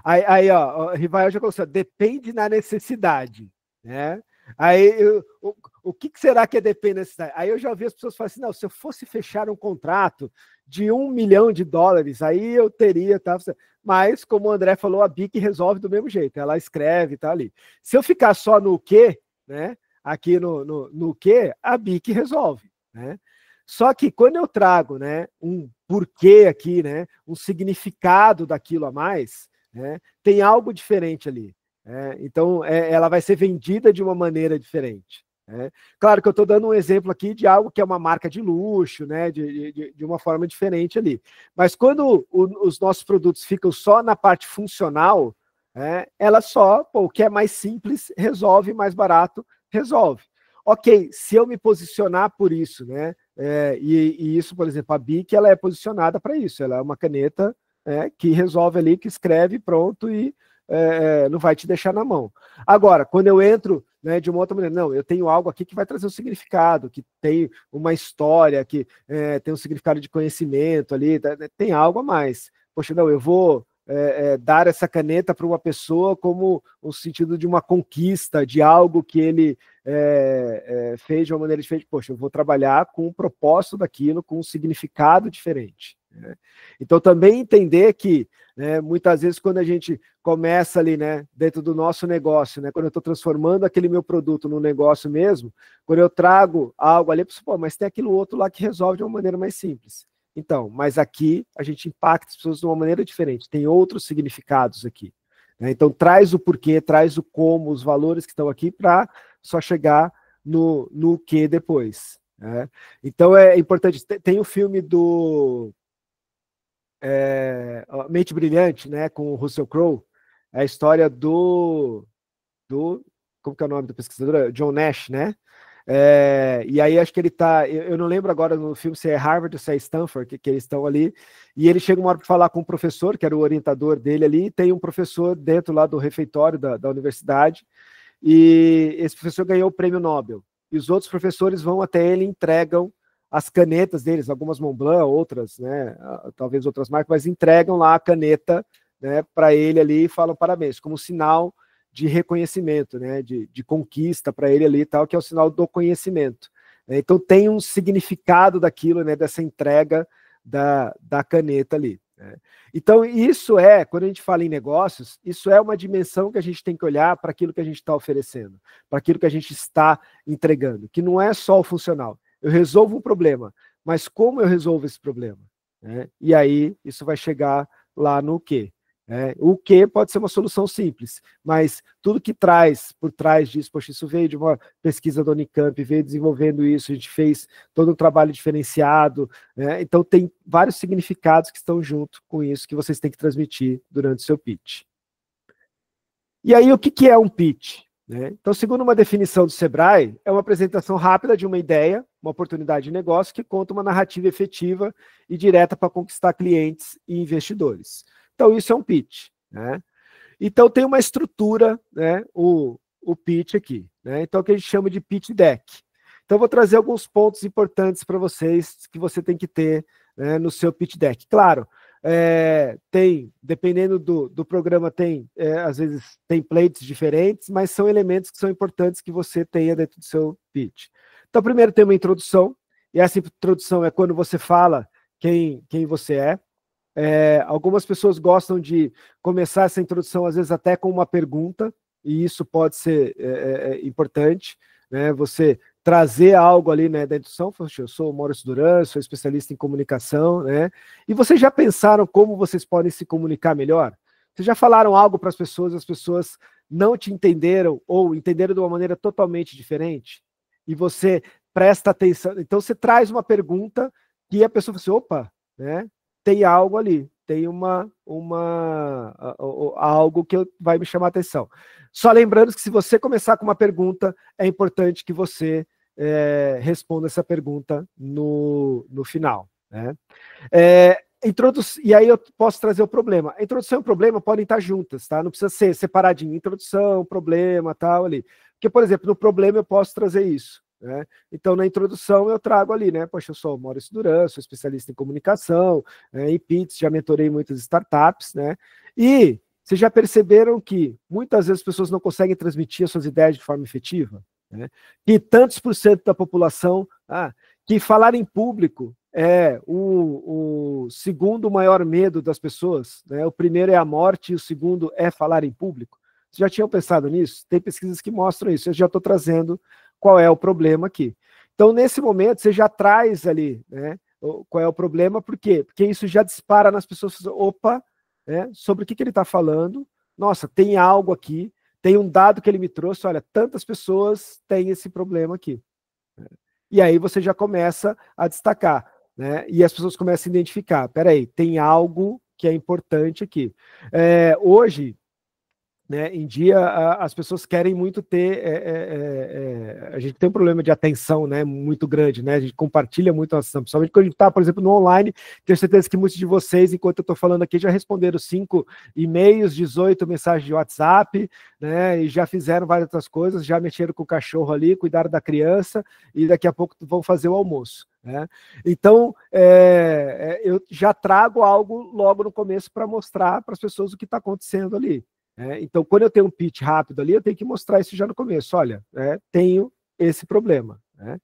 [SPEAKER 3] Aí, ó, o Rivael já colocou, depende da necessidade, né? Aí, o que será que é depende da necessidade? Aí eu já ouvi as pessoas falarem assim, não, se eu fosse fechar um contrato de $1 milhão, aí eu teria, tá? Mas, como o André falou, a BIC resolve do mesmo jeito, ela escreve, tá ali. Se eu ficar só no quê, né? Aqui no quê, a BIC resolve, né? Só que quando eu trago, né, um porquê aqui, né, um significado daquilo a mais, né, tem algo diferente ali. Então, ela vai ser vendida de uma maneira diferente. Claro que eu estou dando um exemplo aqui de algo que é uma marca de luxo, né, de uma forma diferente ali. Mas quando os nossos produtos ficam só na parte funcional, ela só, o que é mais simples, resolve, mais barato, resolve. Ok, se eu me posicionar por isso, né? E isso, por exemplo, a BIC, ela é posicionada para isso. Ela é uma caneta que resolve ali, que escreve, pronto, e não vai te deixar na mão. Agora, quando eu entro, né, de uma outra maneira, não, eu tenho algo aqui que vai trazer um significado, que tem uma história, que tem um significado de conhecimento ali, tem algo a mais. Poxa, não, eu vou dar essa caneta para uma pessoa como o sentido de uma conquista, de algo que ele fez de uma maneira diferente. Poxa, eu vou trabalhar com o propósito daquilo, com um significado diferente. Né? Então, também entender que, né, muitas vezes, quando a gente começa ali, né, dentro do nosso negócio, né, quando eu estou transformando aquele meu produto num negócio mesmo, quando eu trago algo ali, pô, mas tem aquilo outro lá que resolve de uma maneira mais simples. Então, mas aqui a gente impacta as pessoas de uma maneira diferente, tem outros significados aqui. Né? Então, traz o porquê, traz o como, os valores que estão aqui para só chegar no que depois. Né? Então, é importante. Tem o filme do Mente Brilhante, né, com o Russell Crowe, é a história do como que é o nome do pesquisador? John Nash, né? E aí acho que ele tá, eu não lembro agora no filme se é Harvard ou se é Stanford, que eles estão ali, e ele chega uma hora para falar com um professor, que era o orientador dele ali, e tem um professor dentro lá do refeitório da universidade, e esse professor ganhou o prêmio Nobel, e os outros professores vão até ele e entregam as canetas deles, algumas Montblanc, outras, né, talvez outras marcas, mas entregam lá a caneta, né, para ele ali e falam parabéns, como sinal de reconhecimento, né, de conquista para ele ali e tal, que é o sinal do conhecimento. Então tem um significado daquilo, né, dessa entrega da caneta ali. Né? Então isso quando a gente fala em negócios, isso é uma dimensão que a gente tem que olhar para aquilo que a gente está oferecendo, para aquilo que a gente está entregando, que não é só o funcional. Eu resolvo um problema, mas como eu resolvo esse problema? Né? E aí isso vai chegar lá no quê? O que pode ser uma solução simples, mas tudo que traz por trás disso, poxa, isso veio de uma pesquisa da Unicamp, veio desenvolvendo isso, a gente fez todo um trabalho diferenciado, né? Então tem vários significados que estão junto com isso que vocês têm que transmitir durante o seu pitch. E aí o que é um pitch? Né? Então, segundo uma definição do Sebrae, é uma apresentação rápida de uma ideia, uma oportunidade de negócio que conta uma narrativa efetiva e direta para conquistar clientes e investidores. Então, isso é um pitch. Né? Então, tem uma estrutura, né, o pitch aqui. Né? Então, o que a gente chama de pitch deck. Então, eu vou trazer alguns pontos importantes para vocês que você tem que ter, né, no seu pitch deck. Claro, dependendo do programa, tem, às vezes, templates diferentes, mas são elementos que são importantes que você tenha dentro do seu pitch. Então, primeiro tem uma introdução, e essa introdução é quando você fala quem você é. Algumas pessoas gostam de começar essa introdução, às vezes até com uma pergunta, e isso pode ser importante, né? Você trazer algo ali, né, da introdução. Eu sou o Maurício Duran, sou especialista em comunicação, né? E vocês já pensaram como vocês podem se comunicar melhor? Vocês já falaram algo para as pessoas não te entenderam ou entenderam de uma maneira totalmente diferente? E você presta atenção. Então você traz uma pergunta que a pessoa fala assim, opa, né? Tem algo ali, tem algo que vai me chamar a atenção. Só lembrando que se você começar com uma pergunta, é importante que você responda essa pergunta no final. Né? E aí eu posso trazer o problema. A introdução e o problema podem estar juntas, tá? Não precisa ser separadinho, introdução, problema, tal, ali. Porque, por exemplo, no problema eu posso trazer isso. Né? Então, na introdução, eu trago ali, né? Poxa, eu sou o Maurício Duran, sou especialista em comunicação, em pitch, já mentorei muitas startups, né? E vocês já perceberam que muitas vezes as pessoas não conseguem transmitir as suas ideias de forma efetiva? Né? E tantos por cento da população, que falar em público é o segundo maior medo das pessoas, né? O primeiro é a morte e o segundo é falar em público. Vocês já tinham pensado nisso? Tem pesquisas que mostram isso, eu já estou trazendo qual é o problema aqui. Então, nesse momento, você já traz ali, né, qual é o problema, por quê? Porque isso já dispara nas pessoas, opa, né, sobre o que ele está falando, nossa, tem algo aqui, tem um dado que ele me trouxe, olha, tantas pessoas têm esse problema aqui. E aí você já começa a destacar, né, e as pessoas começam a identificar, peraí, tem algo que é importante aqui. Hoje, né, em dia, as pessoas querem muito ter... a gente tem um problema de atenção, né, muito grande, né? A gente compartilha muito a atenção, principalmente quando a gente está, por exemplo, no online. Tenho certeza que muitos de vocês, enquanto eu estou falando aqui, já responderam 5 e-mails, 18 mensagens de WhatsApp, né, e já fizeram várias outras coisas, já mexeram com o cachorro ali, cuidaram da criança, e daqui a pouco vão fazer o almoço. Né? Então, eu já trago algo logo no começo para mostrar para as pessoas o que está acontecendo ali. Então, quando eu tenho um pitch rápido ali, eu tenho que mostrar isso já no começo. Olha, tenho esse problema. Né?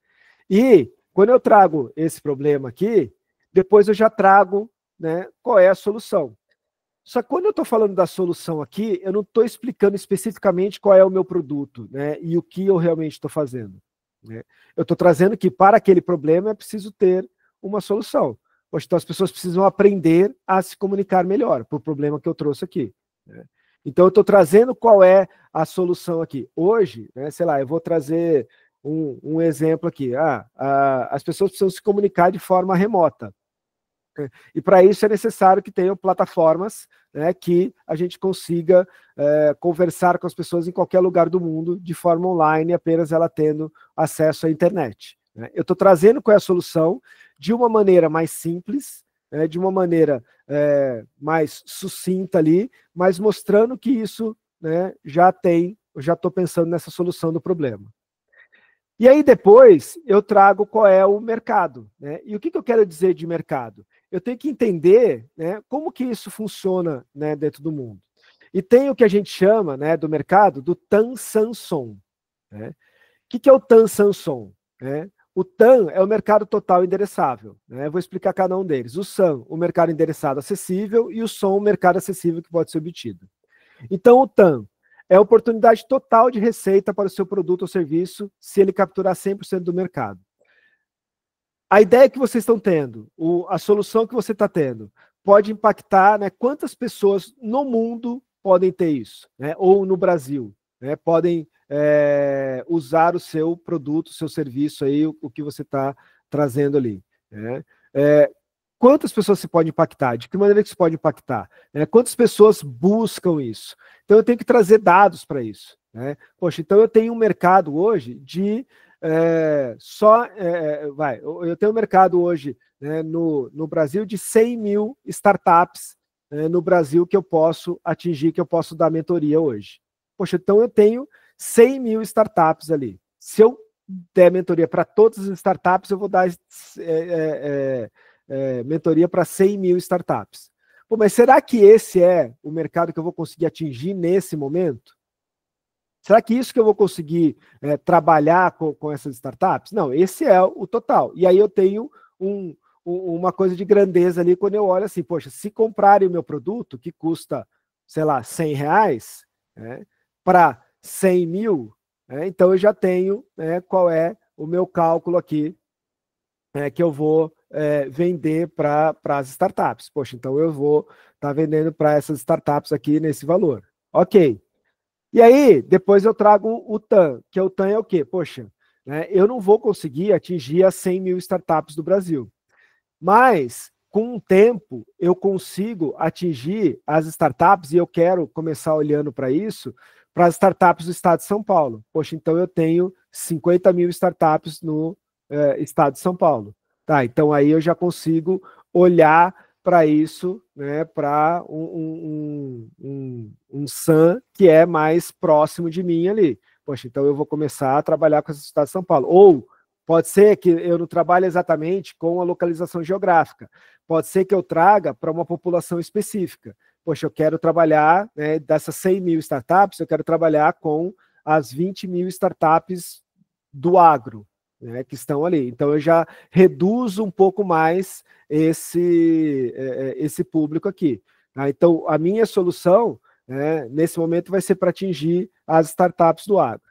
[SPEAKER 3] E quando eu trago esse problema aqui, depois eu já trago, né, qual é a solução. Só que quando eu estou falando da solução aqui, eu não estou explicando especificamente qual é o meu produto, né, e o que eu realmente estou fazendo. Né? Eu estou trazendo que para aquele problema é preciso ter uma solução. Poxa, então as pessoas precisam aprender a se comunicar melhor para o problema que eu trouxe aqui. Né? Então, eu estou trazendo qual é a solução aqui. Hoje, né, sei lá, eu vou trazer um exemplo aqui. As pessoas precisam se comunicar de forma remota. E para isso é necessário que tenham plataformas, né, que a gente consiga conversar com as pessoas em qualquer lugar do mundo de forma online, apenas ela tendo acesso à internet. Né? Eu estou trazendo qual é a solução de uma maneira mais simples, de uma maneira mais sucinta ali, mas mostrando que isso, né, eu já estou pensando nessa solução do problema. E aí depois eu trago qual é o mercado. Né? E o que eu quero dizer de mercado? eu tenho que entender, né, como que isso funciona, né, dentro do mundo. E tem o que a gente chama, né, do mercado do TAM Samson. Né? O que é o TAM Samson? Né? O TAM é o mercado total endereçável. Né? Vou explicar cada um deles. O SAM, o mercado endereçado acessível, e o SOM, o mercado acessível que pode ser obtido. Então, o TAM é a oportunidade total de receita para o seu produto ou serviço se ele capturar 100% do mercado. A ideia que vocês estão tendo, a solução que você está tendo, pode impactar, né, quantas pessoas no mundo podem ter isso, né, ou no Brasil, né, podem usar o seu produto, o seu serviço, aí, o que você está trazendo ali. Né? Quantas pessoas se pode impactar? De que maneira que se pode impactar? Quantas pessoas buscam isso? Então, eu tenho que trazer dados para isso. Né? Poxa, então eu tenho um mercado hoje de eu tenho um mercado hoje, né, no Brasil de 100 mil startups no Brasil que eu posso atingir, que eu posso dar mentoria hoje. Poxa, então eu tenho 100 mil startups ali. Se eu der mentoria para todas as startups, eu vou dar mentoria para 100 mil startups. Pô, mas será que esse é o mercado que eu vou conseguir atingir nesse momento? Será que isso que eu vou conseguir trabalhar com essas startups? Não, esse é o total. E aí eu tenho uma coisa de grandeza ali quando eu olho assim, poxa, se comprarem o meu produto, que custa, sei lá, R$100, né, para 100 mil, então eu já tenho qual é o meu cálculo aqui que eu vou vender para as startups. Poxa, então eu vou estar vendendo para essas startups aqui nesse valor. Ok. E aí, depois eu trago o TAM, que o TAM é o quê? Poxa, eu não vou conseguir atingir as 100 mil startups do Brasil. Mas, com o tempo, eu consigo atingir as startups, e eu quero começar olhando para isso, para as startups do estado de São Paulo. Poxa, então eu tenho 50 mil startups no estado de São Paulo. Tá, então aí eu já consigo olhar para isso, né, para um SAM que é mais próximo de mim ali. Poxa, então eu vou começar a trabalhar com essa cidade de São Paulo. Ou pode ser que eu não trabalhe exatamente com a localização geográfica. Pode ser que eu traga para uma população específica. Poxa, eu quero trabalhar, né, dessas 100 mil startups, eu quero trabalhar com as 20 mil startups do agro, né, que estão ali. Então, eu já reduzo um pouco mais esse público aqui. Tá? Então, a minha solução, nesse momento, vai ser para atingir as startups do agro.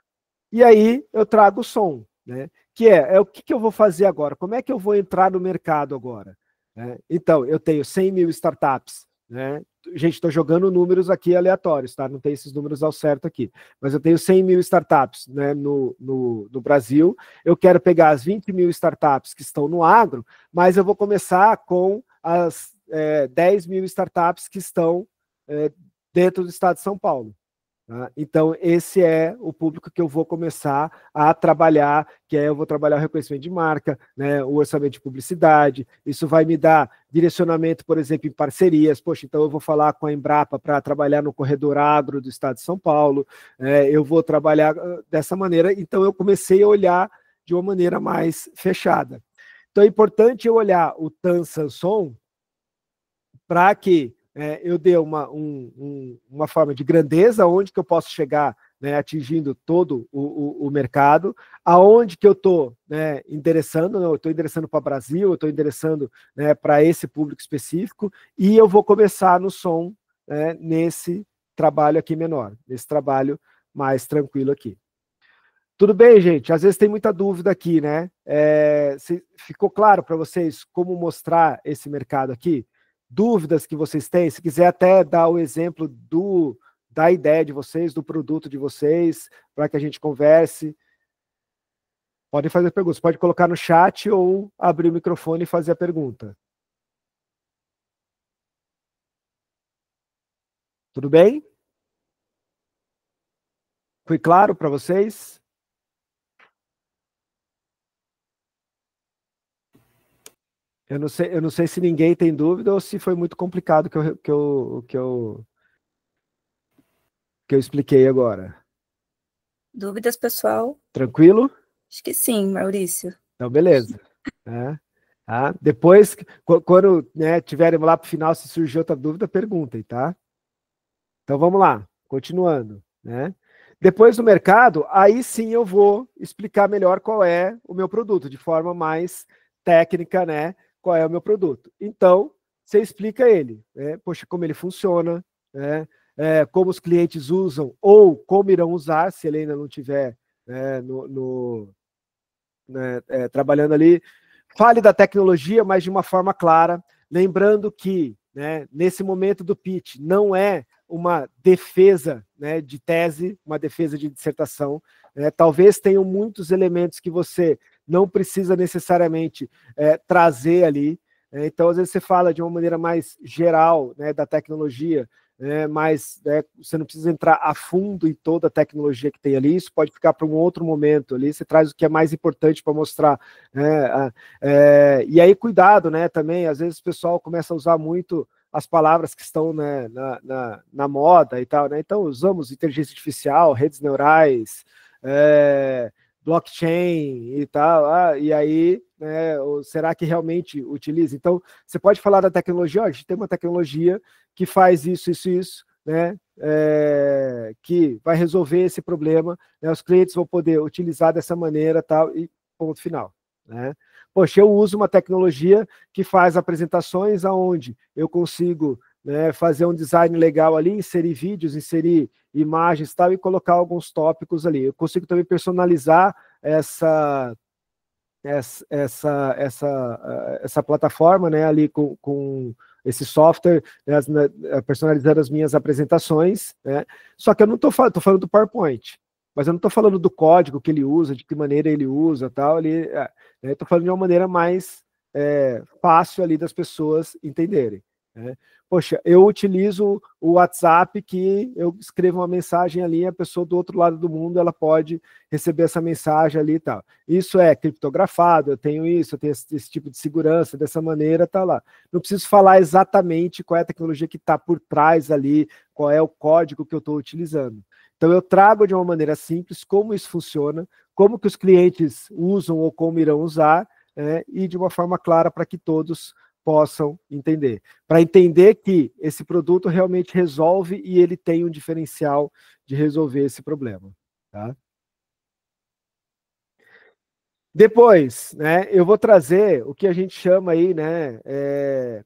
[SPEAKER 3] E aí, eu trago o som, né, que é o que eu vou fazer agora? Como é que eu vou entrar no mercado agora? Então, eu tenho 100 mil startups, né? Gente, estou jogando números aqui aleatórios, tá? Não tem esses números ao certo aqui. Mas eu tenho 100 mil startups, né, no Brasil. Eu quero pegar as 20 mil startups que estão no agro, mas eu vou começar com as 10 mil startups que estão dentro do estado de São Paulo. Tá? Então, esse é o público que eu vou começar a trabalhar, que eu vou trabalhar o reconhecimento de marca, né, o orçamento de publicidade, isso vai me dar direcionamento, por exemplo, em parcerias. Poxa, então eu vou falar com a Embrapa para trabalhar no corredor agro do estado de São Paulo, eu vou trabalhar dessa maneira. Então, eu comecei a olhar de uma maneira mais fechada. Então, é importante eu olhar o TAM Samson para que eu dei uma forma de grandeza, onde que eu posso chegar, né, atingindo todo o mercado, aonde que eu estou endereçando, eu estou endereçando para o Brasil, eu estou endereçando para esse público específico, e eu vou começar no som nesse trabalho aqui menor, nesse trabalho mais tranquilo aqui. Tudo bem, gente? Às vezes tem muita dúvida aqui, né? Ficou claro para vocês como mostrar esse mercado aqui? Dúvidas que vocês têm, se quiser até dar o exemplo da ideia de vocês, do produto de vocês, para que a gente converse. Podem fazer perguntas, pode colocar no chat ou abrir o microfone e fazer a pergunta. Tudo bem? Foi claro para vocês? Eu não sei se ninguém tem dúvida ou se foi muito complicado que eu expliquei agora.
[SPEAKER 1] Dúvidas, pessoal?
[SPEAKER 3] Tranquilo?
[SPEAKER 1] Acho que sim, Maurício.
[SPEAKER 3] Então, beleza. Tá? Depois, quando, né, tiverem lá para o final, se surgir outra dúvida, perguntem, tá? Então vamos lá, continuando, né? Depois do mercado, aí sim eu vou explicar melhor qual é o meu produto, de forma mais técnica, né? Qual é o meu produto. Então, você explica ele, né? Poxa, como ele funciona, né? Como os clientes usam ou como irão usar, se ele ainda não tiver trabalhando ali. Fale da tecnologia, mas de uma forma clara, lembrando que, né, nesse momento do pitch, não é uma defesa, né, de tese, uma defesa de dissertação. Talvez tenham muitos elementos que você não precisa necessariamente trazer ali. Então, às vezes, você fala de uma maneira mais geral, né, da tecnologia, mas você não precisa entrar a fundo em toda a tecnologia que tem ali, isso pode ficar para um outro momento ali, você traz o que é mais importante para mostrar, né? E aí cuidado, né, também, às vezes o pessoal começa a usar muito as palavras que estão, né, na moda e tal, né? Então usamos inteligência artificial, redes neurais, blockchain e tal, e aí, né, será que realmente utiliza? Então, você pode falar da tecnologia, a gente tem uma tecnologia que faz isso, né, que vai resolver esse problema, né, os clientes vão poder utilizar dessa maneira, tal, e ponto final, né? Poxa, eu uso uma tecnologia que faz apresentações onde eu consigo, né, fazer um design legal ali, inserir vídeos, inserir imagens, tal, e colocar alguns tópicos ali. Eu consigo também personalizar essa plataforma, né, ali com esse software, né, personalizando as minhas apresentações, né? Só que eu não estou falando do PowerPoint, mas eu não estou falando do código que ele usa, de que maneira ele usa, tal, eu estou falando de uma maneira mais fácil ali das pessoas entenderem, né? Poxa, eu utilizo o WhatsApp, que eu escrevo uma mensagem ali, a pessoa do outro lado do mundo, ela pode receber essa mensagem ali e tal. Isso é criptografado, eu tenho esse tipo de segurança, dessa maneira, tá lá. Não preciso falar exatamente qual é a tecnologia que está por trás ali, qual é o código que eu estou utilizando. Então eu trago de uma maneira simples como isso funciona, como que os clientes usam ou como irão usar, e de uma forma clara para que todos possam entender. Para entender que esse produto realmente resolve e ele tem um diferencial de resolver esse problema, tá? Depois, né, eu vou trazer o que a gente chama aí, né,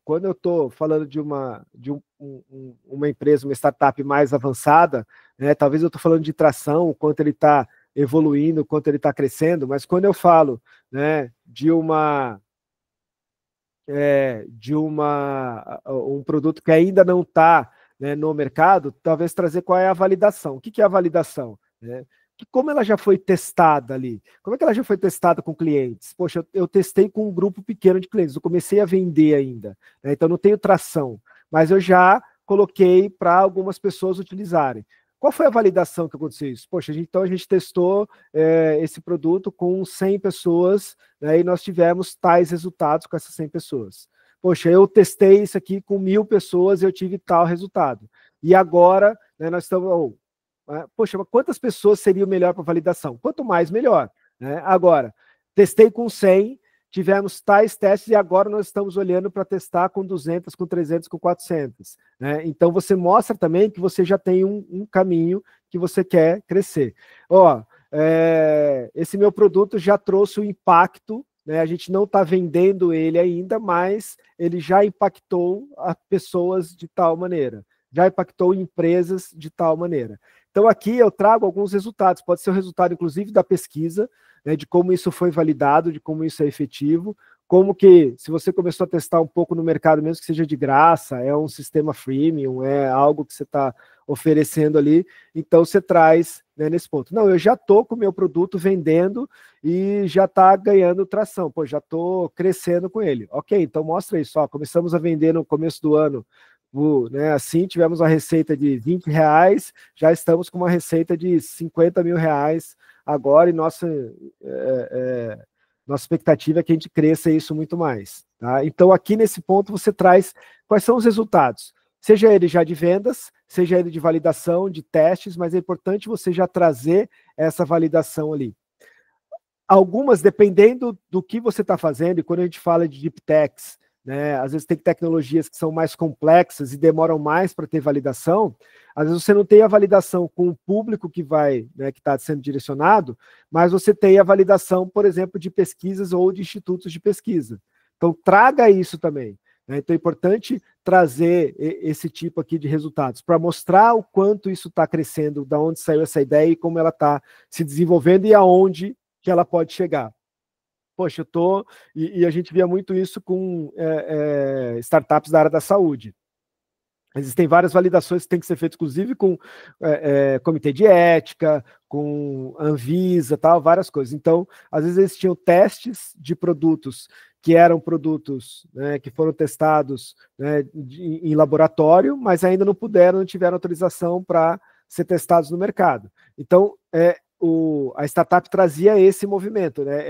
[SPEAKER 3] quando eu estou falando de uma empresa, uma startup mais avançada, né, talvez eu estou falando de tração, o quanto ele está evoluindo, o quanto ele está crescendo, mas quando eu falo, né, de um produto que ainda não está, né, no mercado, talvez trazer qual é a validação. O que é a validação? Né? Como ela já foi testada ali? Como é que ela já foi testada com clientes? Poxa, eu testei com um grupo pequeno de clientes, eu comecei a vender ainda, né? Então não tenho tração, mas eu já coloquei para algumas pessoas utilizarem. Qual foi a validação que aconteceu isso? Poxa, então a gente testou esse produto com 100 pessoas, né, e nós tivemos tais resultados com essas 100 pessoas. Poxa, eu testei isso aqui com 1000 pessoas e eu tive tal resultado. E agora, né, nós estamos... poxa, mas quantas pessoas seria o melhor para validação? Quanto mais, melhor, né? Agora, testei com 100, tivemos tais testes e agora nós estamos olhando para testar com 200, com 300, com 400. Né? Então, você mostra também que você já tem um caminho que você quer crescer. Esse meu produto já trouxe o impacto, né? A gente não está vendendo ele ainda, mas ele já impactou as pessoas de tal maneira, já impactou empresas de tal maneira. Então, aqui eu trago alguns resultados, pode ser o resultado, inclusive, da pesquisa, né, de como isso foi validado, de como isso é efetivo, como que, se você começou a testar um pouco no mercado, mesmo que seja de graça, é um sistema freemium, é algo que você está oferecendo ali, então você traz, né, nesse ponto. Não, eu já estou com o meu produto vendendo e já está ganhando tração, pô, já estou crescendo com ele. Ok, então mostra isso, começamos a vender no começo do ano, né, assim, tivemos uma receita de R$20, já estamos com uma receita de R$50 mil agora, e nossa expectativa é que a gente cresça isso muito mais. Tá? Então, aqui nesse ponto, você traz quais são os resultados, seja ele já de vendas, seja ele de validação, de testes, mas é importante você já trazer essa validação ali. Algumas, dependendo do que você está fazendo, e quando a gente fala de deep techs, né, às vezes tem tecnologias que são mais complexas e demoram mais para ter validação, às vezes você não tem a validação com o público que vai, né, que está sendo direcionado, mas você tem a validação, por exemplo, de pesquisas ou de institutos de pesquisa. Então, traga isso também. Né? Então, é importante trazer esse tipo aqui de resultados, para mostrar o quanto isso está crescendo, da onde saiu essa ideia e como ela está se desenvolvendo e aonde que ela pode chegar. Poxa, eu tô... E a gente via muito isso com startups da área da saúde. Existem várias validações que têm que ser feitas, inclusive com comitê de ética, com Anvisa, tal, várias coisas. Então, às vezes eles tinham testes de produtos que eram produtos, né, que foram testados, né, em laboratório, mas ainda não tiveram autorização para ser testados no mercado. Então, a startup trazia esse movimento, né,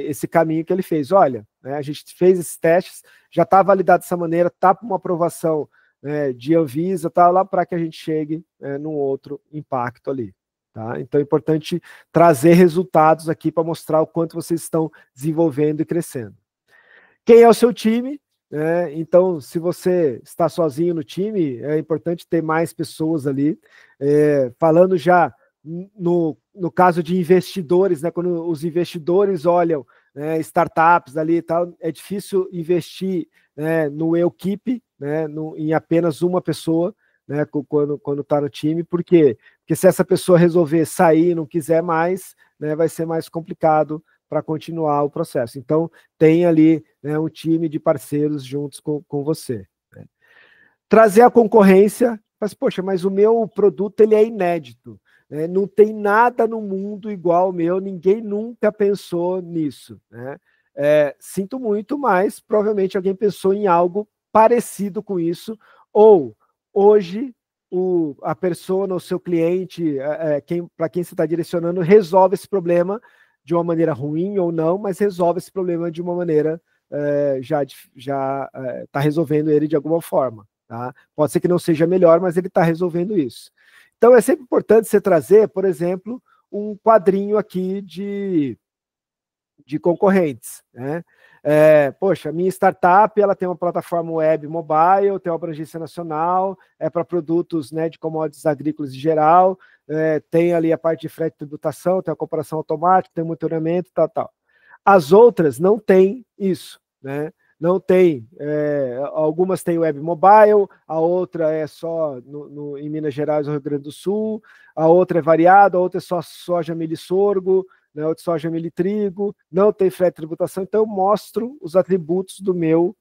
[SPEAKER 3] esse caminho que ele fez. Olha, né, a gente fez esses testes, já está validado dessa maneira, está para uma aprovação, né, de Anvisa, tá, lá para que a gente chegue num outro impacto ali. Tá? Então é importante trazer resultados aqui para mostrar o quanto vocês estão desenvolvendo e crescendo. Quem é o seu time? Então, se você está sozinho no time, é importante ter mais pessoas ali. Falando já no caso de investidores, né, quando os investidores olham, né, startups ali e tal, é difícil investir, né, no equipe, né, em apenas uma pessoa, né, quando está no time. Por quê? Porque se essa pessoa resolver sair e não quiser mais, né, vai ser mais complicado para continuar o processo. Então, tem ali, né, um time de parceiros juntos com você. Né. Trazer a concorrência, mas, poxa, mas o meu produto ele é inédito. Né, não tem nada no mundo igual ao meu, ninguém nunca pensou nisso. Né. Sinto muito, mas provavelmente alguém pensou em algo parecido com isso, ou hoje a persona, o seu cliente, para quem você está direcionando, resolve esse problema de uma maneira ruim ou não, mas resolve esse problema de uma maneira, já está resolvendo ele de alguma forma. Tá? Pode ser que não seja melhor, mas ele está resolvendo isso. Então é sempre importante você trazer, por exemplo, um quadrinho aqui de concorrentes. Né? Poxa, minha startup ela tem uma plataforma web mobile, tem uma abrangência nacional, para produtos, né, de commodities agrícolas em geral, tem ali a parte de frete e tributação, tem a comparação automática, tem monitoramento, tal. As outras não têm isso, né? Não tem, algumas têm web mobile, a outra é só em Minas Gerais ou Rio Grande do Sul, a outra é variada, a outra é só soja, milho e sorgo, né, outra soja, milho e trigo, não tem frete e tributação, então eu mostro os atributos do meu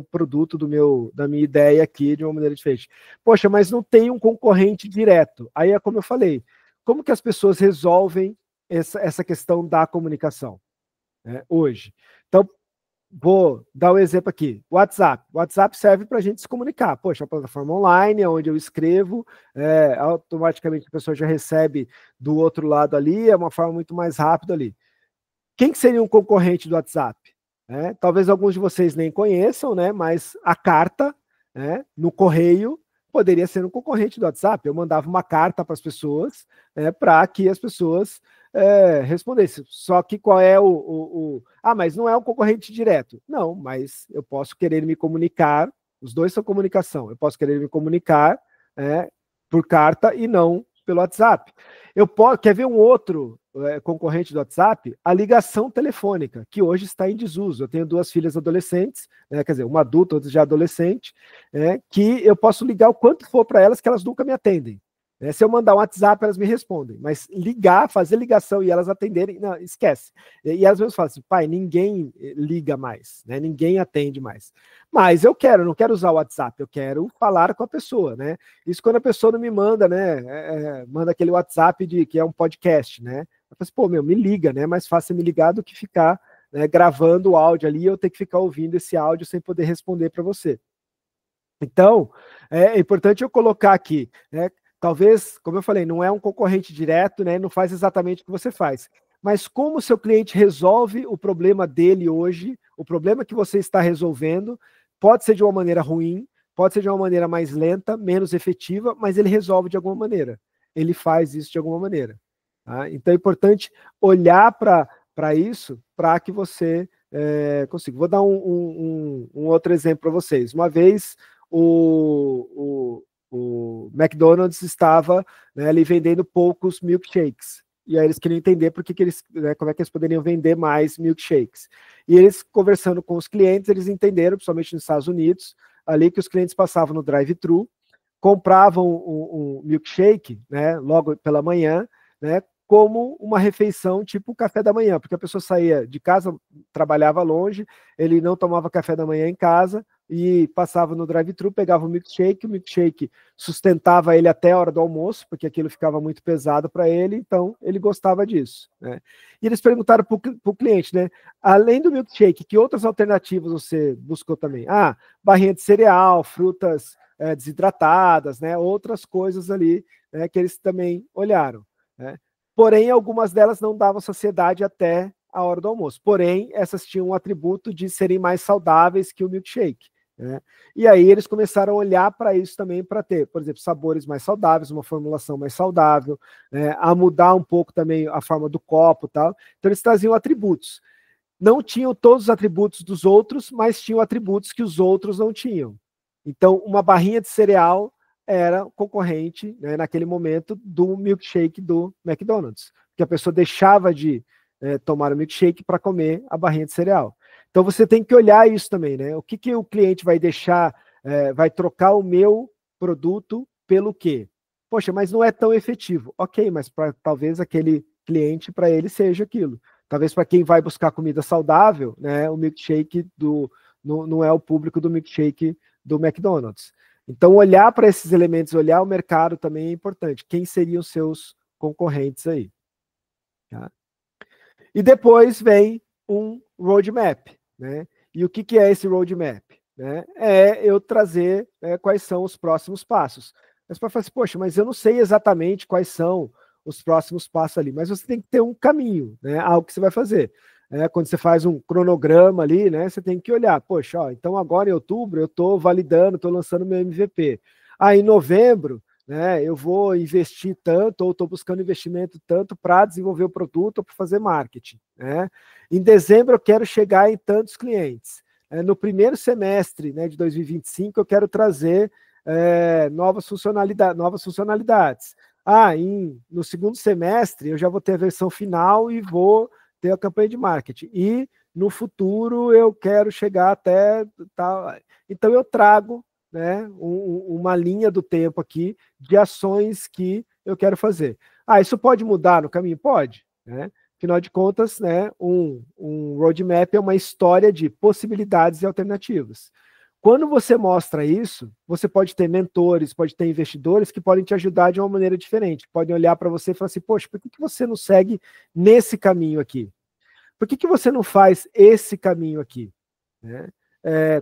[SPEAKER 3] produto, da minha ideia aqui de uma maneira diferente. Poxa, mas não tem um concorrente direto. Aí é como eu falei, como que as pessoas resolvem essa questão da comunicação, né, hoje? Então, vou dar um exemplo aqui. WhatsApp. WhatsApp serve para a gente se comunicar. Poxa, a plataforma online, onde eu escrevo, automaticamente a pessoa já recebe do outro lado ali, é uma forma muito mais rápida ali. Quem que seria um concorrente do WhatsApp? Talvez alguns de vocês nem conheçam, né? Mas a carta, né, no correio poderia ser um concorrente do WhatsApp. Eu mandava uma carta para as pessoas, para que as pessoas respondessem. Só que qual é mas não é um concorrente direto. Não, mas eu posso querer me comunicar, os dois são comunicação, eu posso querer me comunicar por carta e não pelo WhatsApp. Quer ver um outro concorrente do WhatsApp? A ligação telefônica, que hoje está em desuso. Eu tenho 2 filhas adolescentes, quer dizer, uma adulta, outra já adolescente, que eu posso ligar o quanto for para elas, que elas nunca me atendem. Se eu mandar um WhatsApp, elas me respondem, mas fazer ligação e elas atenderem, não, esquece. E elas mesmas falam assim, pai, ninguém liga mais, né? Ninguém atende mais. Mas eu não quero usar o WhatsApp, eu quero falar com a pessoa, né? Isso quando a pessoa não me manda, né? Manda aquele WhatsApp que é um podcast, né? Eu falo assim, pô, me liga, né? Mais fácil me ligar do que ficar, né, gravando o áudio ali, eu ter que ficar ouvindo esse áudio sem poder responder para você. Então, é importante eu colocar aqui, né? Talvez, como eu falei, não é um concorrente direto, né? Não faz exatamente o que você faz. Mas como o seu cliente resolve o problema dele hoje, o problema que você está resolvendo, pode ser de uma maneira ruim, pode ser de uma maneira mais lenta, menos efetiva, mas ele resolve de alguma maneira. Ele faz isso de alguma maneira. Tá? Então é importante olhar para isso, para que você consiga. Vou dar um outro exemplo para vocês. Uma vez o McDonald's estava, né, ali vendendo poucos milkshakes. E aí eles queriam entender por que eles, né, como é que eles poderiam vender mais milkshakes. E eles, conversando com os clientes, eles entenderam, principalmente nos Estados Unidos, ali que os clientes passavam no drive-thru, compravam um milkshake, né, logo pela manhã, né, como uma refeição tipo café da manhã, porque a pessoa saía de casa, trabalhava longe, ele não tomava café da manhã em casa e passava no drive-thru, pegava o milkshake sustentava ele até a hora do almoço, porque aquilo ficava muito pesado para ele, então ele gostava disso, né? E eles perguntaram para o cliente, né, além do milkshake, que outras alternativas você buscou também? Ah, barrinha de cereal, frutas desidratadas, né, outras coisas ali, né, que eles também olharam, né? Porém, algumas delas não davam saciedade até a hora do almoço. Porém, essas tinham um atributo de serem mais saudáveis que o milkshake, né? E aí eles começaram a olhar para isso também, para ter, por exemplo, sabores mais saudáveis, uma formulação mais saudável, né, a mudar um pouco também a forma do copo e tal. Então eles traziam atributos. Não tinham todos os atributos dos outros, mas tinham atributos que os outros não tinham. Então, uma barrinha de cereal era concorrente, né, naquele momento, do milkshake do McDonald's, que a pessoa deixava de tomar o milkshake para comer a barrinha de cereal. Então você tem que olhar isso também, né? O que o cliente vai deixar, vai trocar o meu produto pelo quê? Poxa, mas não é tão efetivo. Ok, mas talvez aquele cliente, para ele, seja aquilo. Talvez para quem vai buscar comida saudável, né, o milkshake não é o público do milkshake do McDonald's. Então, olhar para esses elementos, olhar o mercado também é importante. Quem seriam os seus concorrentes aí? Tá? E depois vem um roadmap, né? E o que é esse roadmap? Né? É eu trazer quais são os próximos passos. Mas para falar assim, poxa, mas eu não sei exatamente quais são os próximos passos ali, mas você tem que ter um caminho, né? Algo que você vai fazer. Quando você faz um cronograma ali, né, você tem que olhar, poxa, ó, então agora em outubro eu estou validando, estou lançando meu MVP. Em novembro, né, eu vou investir tanto, ou estou buscando investimento tanto para desenvolver o produto ou para fazer marketing. Né? Em dezembro eu quero chegar em tantos clientes. No primeiro semestre, né, de 2025 eu quero trazer novas funcionalidades. No segundo semestre eu já vou ter a versão final e vou ter a campanha de marketing. E no futuro eu quero chegar até tal. Então eu trago, né, uma linha do tempo aqui de ações que eu quero fazer. Isso pode mudar no caminho? Pode. Né? Afinal de contas, né, um roadmap é uma história de possibilidades e alternativas. Quando você mostra isso, você pode ter mentores, pode ter investidores que podem te ajudar de uma maneira diferente. Podem olhar para você e falar assim, poxa, por que você não segue nesse caminho aqui? Por que você não faz esse caminho aqui? Né?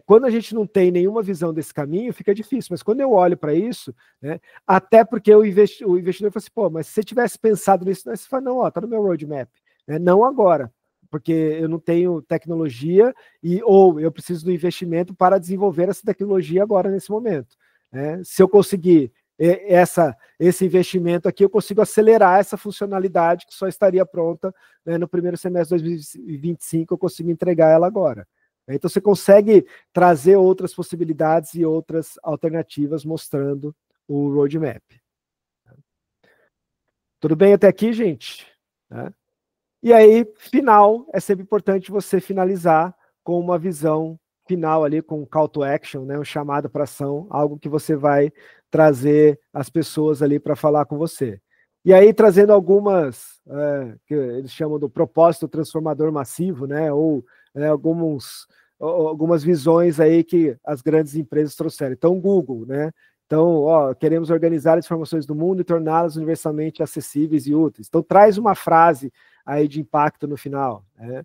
[SPEAKER 3] Quando a gente não tem nenhuma visão desse caminho, fica difícil. Mas quando eu olho para isso, né, até porque o investidor fala assim, pô, mas se você tivesse pensado nisso, você fala, não, tá no meu roadmap. Né? Não agora, porque eu não tenho tecnologia ou eu preciso do investimento para desenvolver essa tecnologia agora, nesse momento. Né? Se eu conseguir esse investimento aqui, eu consigo acelerar essa funcionalidade que só estaria pronta, né, no primeiro semestre de 2025, eu consigo entregar ela agora. Então você consegue trazer outras possibilidades e outras alternativas mostrando o roadmap. Tudo bem até aqui, gente? E aí, final, é sempre importante você finalizar com uma visão final ali, com um call to action, né, um chamado para ação, algo que você vai trazer as pessoas ali para falar com você. E aí, trazendo algumas, que eles chamam do propósito transformador massivo, né, ou algumas visões aí que as grandes empresas trouxeram. Então, Google, né? Então, queremos organizar as informações do mundo e torná-las universalmente acessíveis e úteis. Então, traz uma frase aí de impacto no final. Né?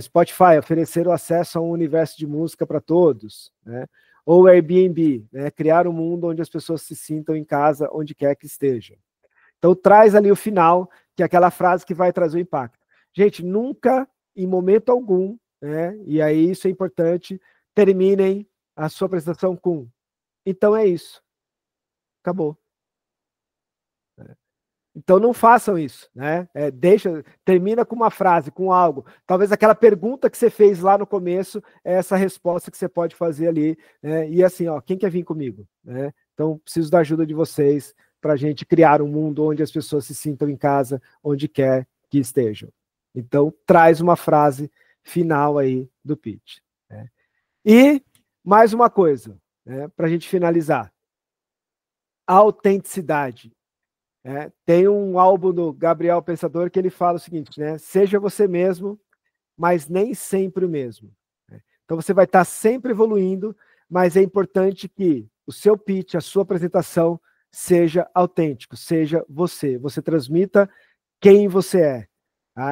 [SPEAKER 3] Spotify, oferecer o acesso a um universo de música para todos. Né? Ou Airbnb, né? Criar um mundo onde as pessoas se sintam em casa, onde quer que estejam. Então, traz ali o final, que é aquela frase que vai trazer o impacto. Gente, nunca, em momento algum, né? E aí isso é importante, terminem a sua apresentação com então é isso. Acabou. Então não façam isso, né? Termina com uma frase, com algo. Talvez aquela pergunta que você fez lá no começo é essa resposta que você pode fazer ali, né? E assim, ó, quem quer vir comigo, né? Então preciso da ajuda de vocês para a gente criar um mundo onde as pessoas se sintam em casa, onde quer que estejam. Então traz uma frase final aí do pitch, né? E mais uma coisa, né, para a gente finalizar: a autenticidade. Tem um álbum do Gabriel Pensador que ele fala o seguinte, né? Seja você mesmo, mas nem sempre o mesmo. Então você vai estar sempre evoluindo, mas é importante que o seu pitch, a sua apresentação, seja autêntico, seja você. Você transmita quem você é.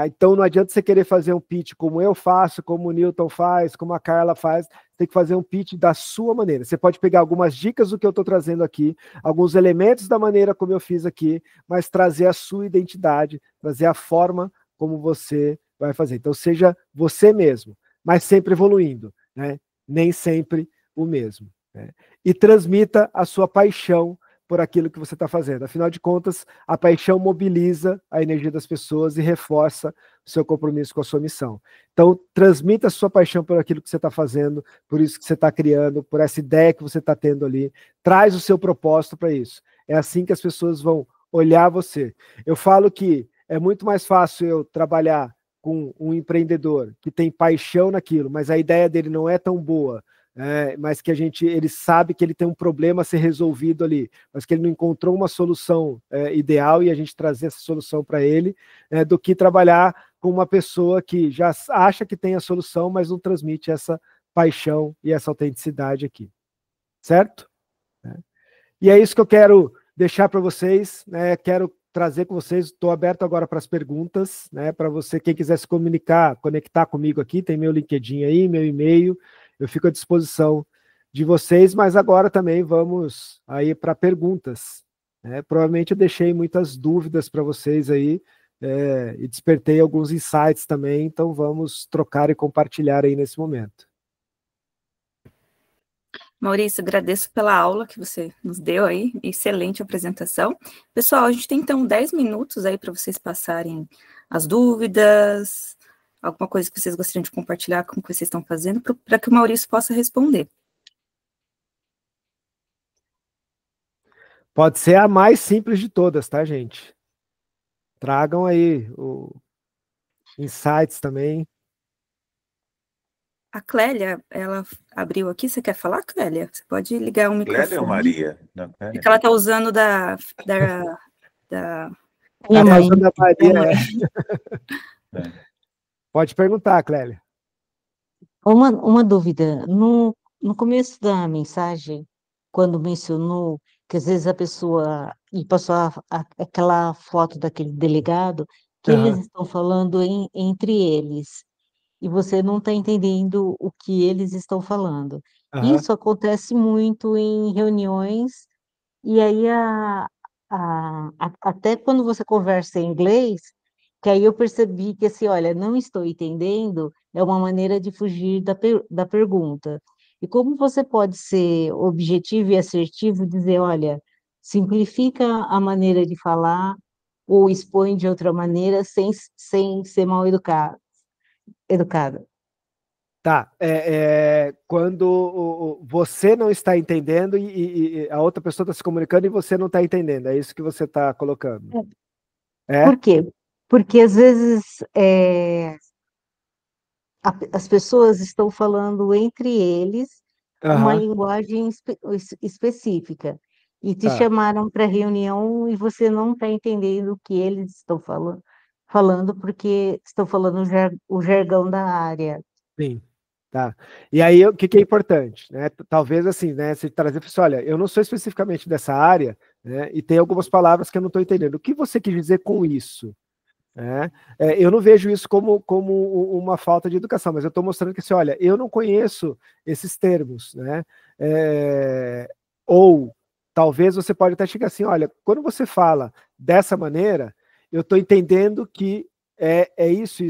[SPEAKER 3] Então não adianta você querer fazer um pitch como eu faço, como o Newton faz, como a Carla faz. Tem que fazer um pitch da sua maneira. Você pode pegar algumas dicas do que eu estou trazendo aqui, alguns elementos da maneira como eu fiz aqui, mas trazer a sua identidade, trazer a forma como você vai fazer. Então seja você mesmo, mas sempre evoluindo, né? Nem sempre o mesmo, né? E transmita a sua paixão por aquilo que você está fazendo. Afinal de contas, a paixão mobiliza a energia das pessoas e reforça o seu compromisso com a sua missão. Então, transmita a sua paixão por aquilo que você está fazendo, por isso que você está criando, por essa ideia que você está tendo ali. Traz o seu propósito para isso. É assim que as pessoas vão olhar você. Eu falo que é muito mais fácil eu trabalhar com um empreendedor que tem paixão naquilo, mas a ideia dele não é tão boa, mas que ele sabe que ele tem um problema a ser resolvido ali, mas que ele não encontrou uma solução ideal e a gente trazer essa solução para ele, do que trabalhar com uma pessoa que já acha que tem a solução, mas não transmite essa paixão e essa autenticidade aqui. Certo? E é isso que eu quero deixar para vocês, né? Quero trazer com vocês, estou aberto agora para as perguntas, né? Para você, quem quiser se conectar comigo aqui, tem meu LinkedIn aí, meu e-mail, eu fico à disposição de vocês, mas agora também vamos aí para perguntas, né? Provavelmente eu deixei muitas dúvidas para vocês aí, e despertei alguns insights também, então vamos trocar e compartilhar aí nesse momento.
[SPEAKER 1] Maurício, agradeço pela aula que você nos deu aí, excelente apresentação. Pessoal, a gente tem então 10 minutos aí para vocês passarem as dúvidas, alguma coisa que vocês gostariam de compartilhar com o que vocês estão fazendo, para que o Maurício possa responder.
[SPEAKER 3] Pode ser a mais simples de todas, tá, gente? Tragam aí insights também.
[SPEAKER 1] A Clélia, ela abriu aqui, você quer falar, Clélia? Você pode ligar o microfone.
[SPEAKER 2] Clélia ou Maria? Não,
[SPEAKER 1] é que ela está usando da
[SPEAKER 3] Minha mãe. Da Maria, Pode perguntar, Clélia.
[SPEAKER 7] Uma dúvida. No começo da mensagem, quando mencionou que às vezes a pessoa e passou aquela foto daquele delegado, que eles estão falando entre eles, e você não está entendendo o que eles estão falando. Isso acontece muito em reuniões, e aí até quando você conversa em inglês, que aí eu percebi que assim, olha, não estou entendendo, é uma maneira de fugir da pergunta. E como você pode ser objetivo e assertivo, dizer, olha, simplifica a maneira de falar ou expõe de outra maneira sem ser mal educada.
[SPEAKER 3] Tá, quando você não está entendendo e a outra pessoa está se comunicando e você não está entendendo, é isso que você está colocando.
[SPEAKER 7] Por quê? Porque às vezes as pessoas estão falando entre eles uma linguagem específica e te chamaram para reunião e você não está entendendo o que eles estão falando porque estão falando o jargão da área.
[SPEAKER 3] Sim, tá. E aí, o que é importante, né? Talvez assim, né? Se trazer, assim, olha, eu não sou especificamente dessa área, né? E tem algumas palavras que eu não estou entendendo. O que você quis dizer com isso? Eu não vejo isso como uma falta de educação, mas eu estou mostrando que assim, olha, eu não conheço esses termos, né? Ou talvez você pode até chegar assim, olha, quando você fala dessa maneira, eu estou entendendo que é isso,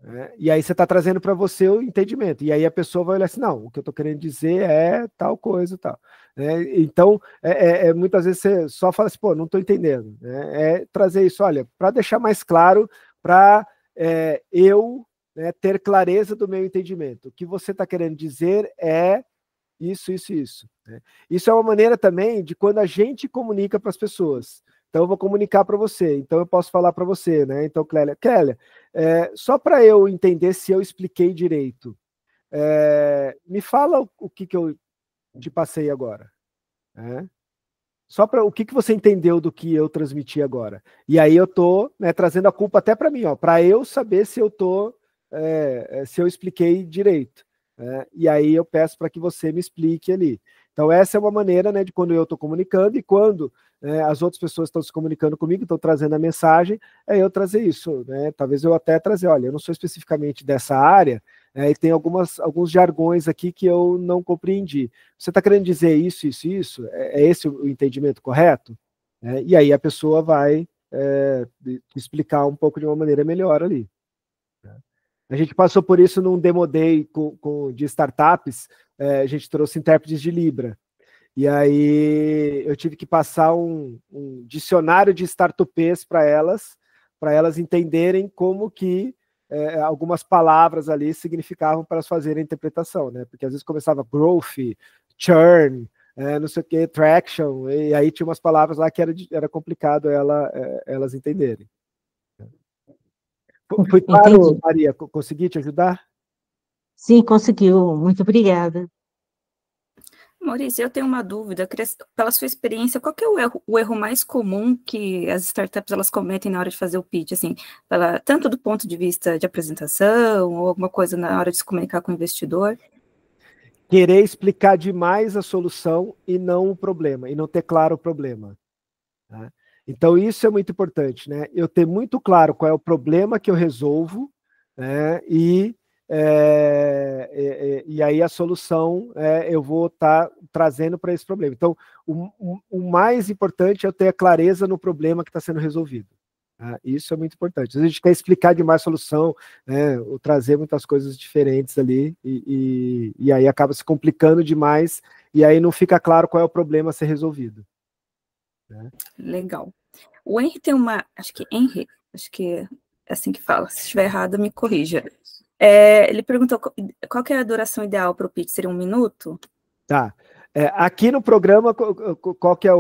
[SPEAKER 3] né? E aí você está trazendo para você o entendimento. E aí a pessoa vai olhar assim, não, o que eu estou querendo dizer é tal coisa e tal. Então, muitas vezes você só fala assim, pô, não estou entendendo. É trazer isso, olha, para deixar mais claro, para eu, né, ter clareza do meu entendimento. O que você está querendo dizer é isso, isso, isso. Né? Isso é uma maneira também de quando a gente comunica para as pessoas. Então, eu vou comunicar para você. Então, eu posso falar para você, né? Então, Clélia, só para eu entender se eu expliquei direito, me fala o que eu te passei agora. Né? Só para o que você entendeu do que eu transmiti agora. E aí eu estou, né, trazendo a culpa até para mim, para eu saber se eu se eu expliquei direito. E aí eu peço para que você me explique ali. Então, essa é uma maneira, né, de quando eu estou comunicando e quando as outras pessoas estão se comunicando comigo, estão trazendo a mensagem, eu trazer isso. Né? Talvez eu até trazer, olha, eu não sou especificamente dessa área, e tem alguns jargões aqui que eu não compreendi. Você está querendo dizer isso, isso, isso? É esse o entendimento correto? E aí a pessoa vai explicar um pouco de uma maneira melhor ali. A gente passou por isso num Demo Day de startups, a gente trouxe intérpretes de Libra. E aí eu tive que passar um dicionário de startupês para elas entenderem como que algumas palavras ali significavam para elas fazerem a interpretação, né? Porque às vezes começava growth, churn, não sei o que, traction, e aí tinha umas palavras lá que era complicado elas entenderem. Foi claro,
[SPEAKER 7] Entendi.
[SPEAKER 3] Maria? Consegui te ajudar?
[SPEAKER 7] Sim, conseguiu. Muito obrigada.
[SPEAKER 1] Maurício, eu tenho uma dúvida. Pela sua experiência, qual que é o erro mais comum que as startups elas cometem na hora de fazer o pitch, assim, tanto do ponto de vista de apresentação ou alguma coisa na hora de se comunicar com o investidor?
[SPEAKER 3] Querer explicar demais a solução e não o problema, e não ter claro o problema. Tá? Então, isso é muito importante, né? Eu ter muito claro qual é o problema que eu resolvo, né? E aí a solução eu vou estar trazendo para esse problema. Então, o mais importante é eu ter a clareza no problema que está sendo resolvido. Tá? Isso é muito importante. A gente quer explicar demais a solução, né? Ou trazer muitas coisas diferentes ali, e aí acaba se complicando demais, e aí não fica claro qual é o problema a ser resolvido. Né?
[SPEAKER 1] Legal. O Henry tem acho que é assim que fala, se estiver errado, me corrija. Ele perguntou qual que é a duração ideal para o pitch, seria 1 minuto?
[SPEAKER 3] Tá. Aqui no programa, qual que é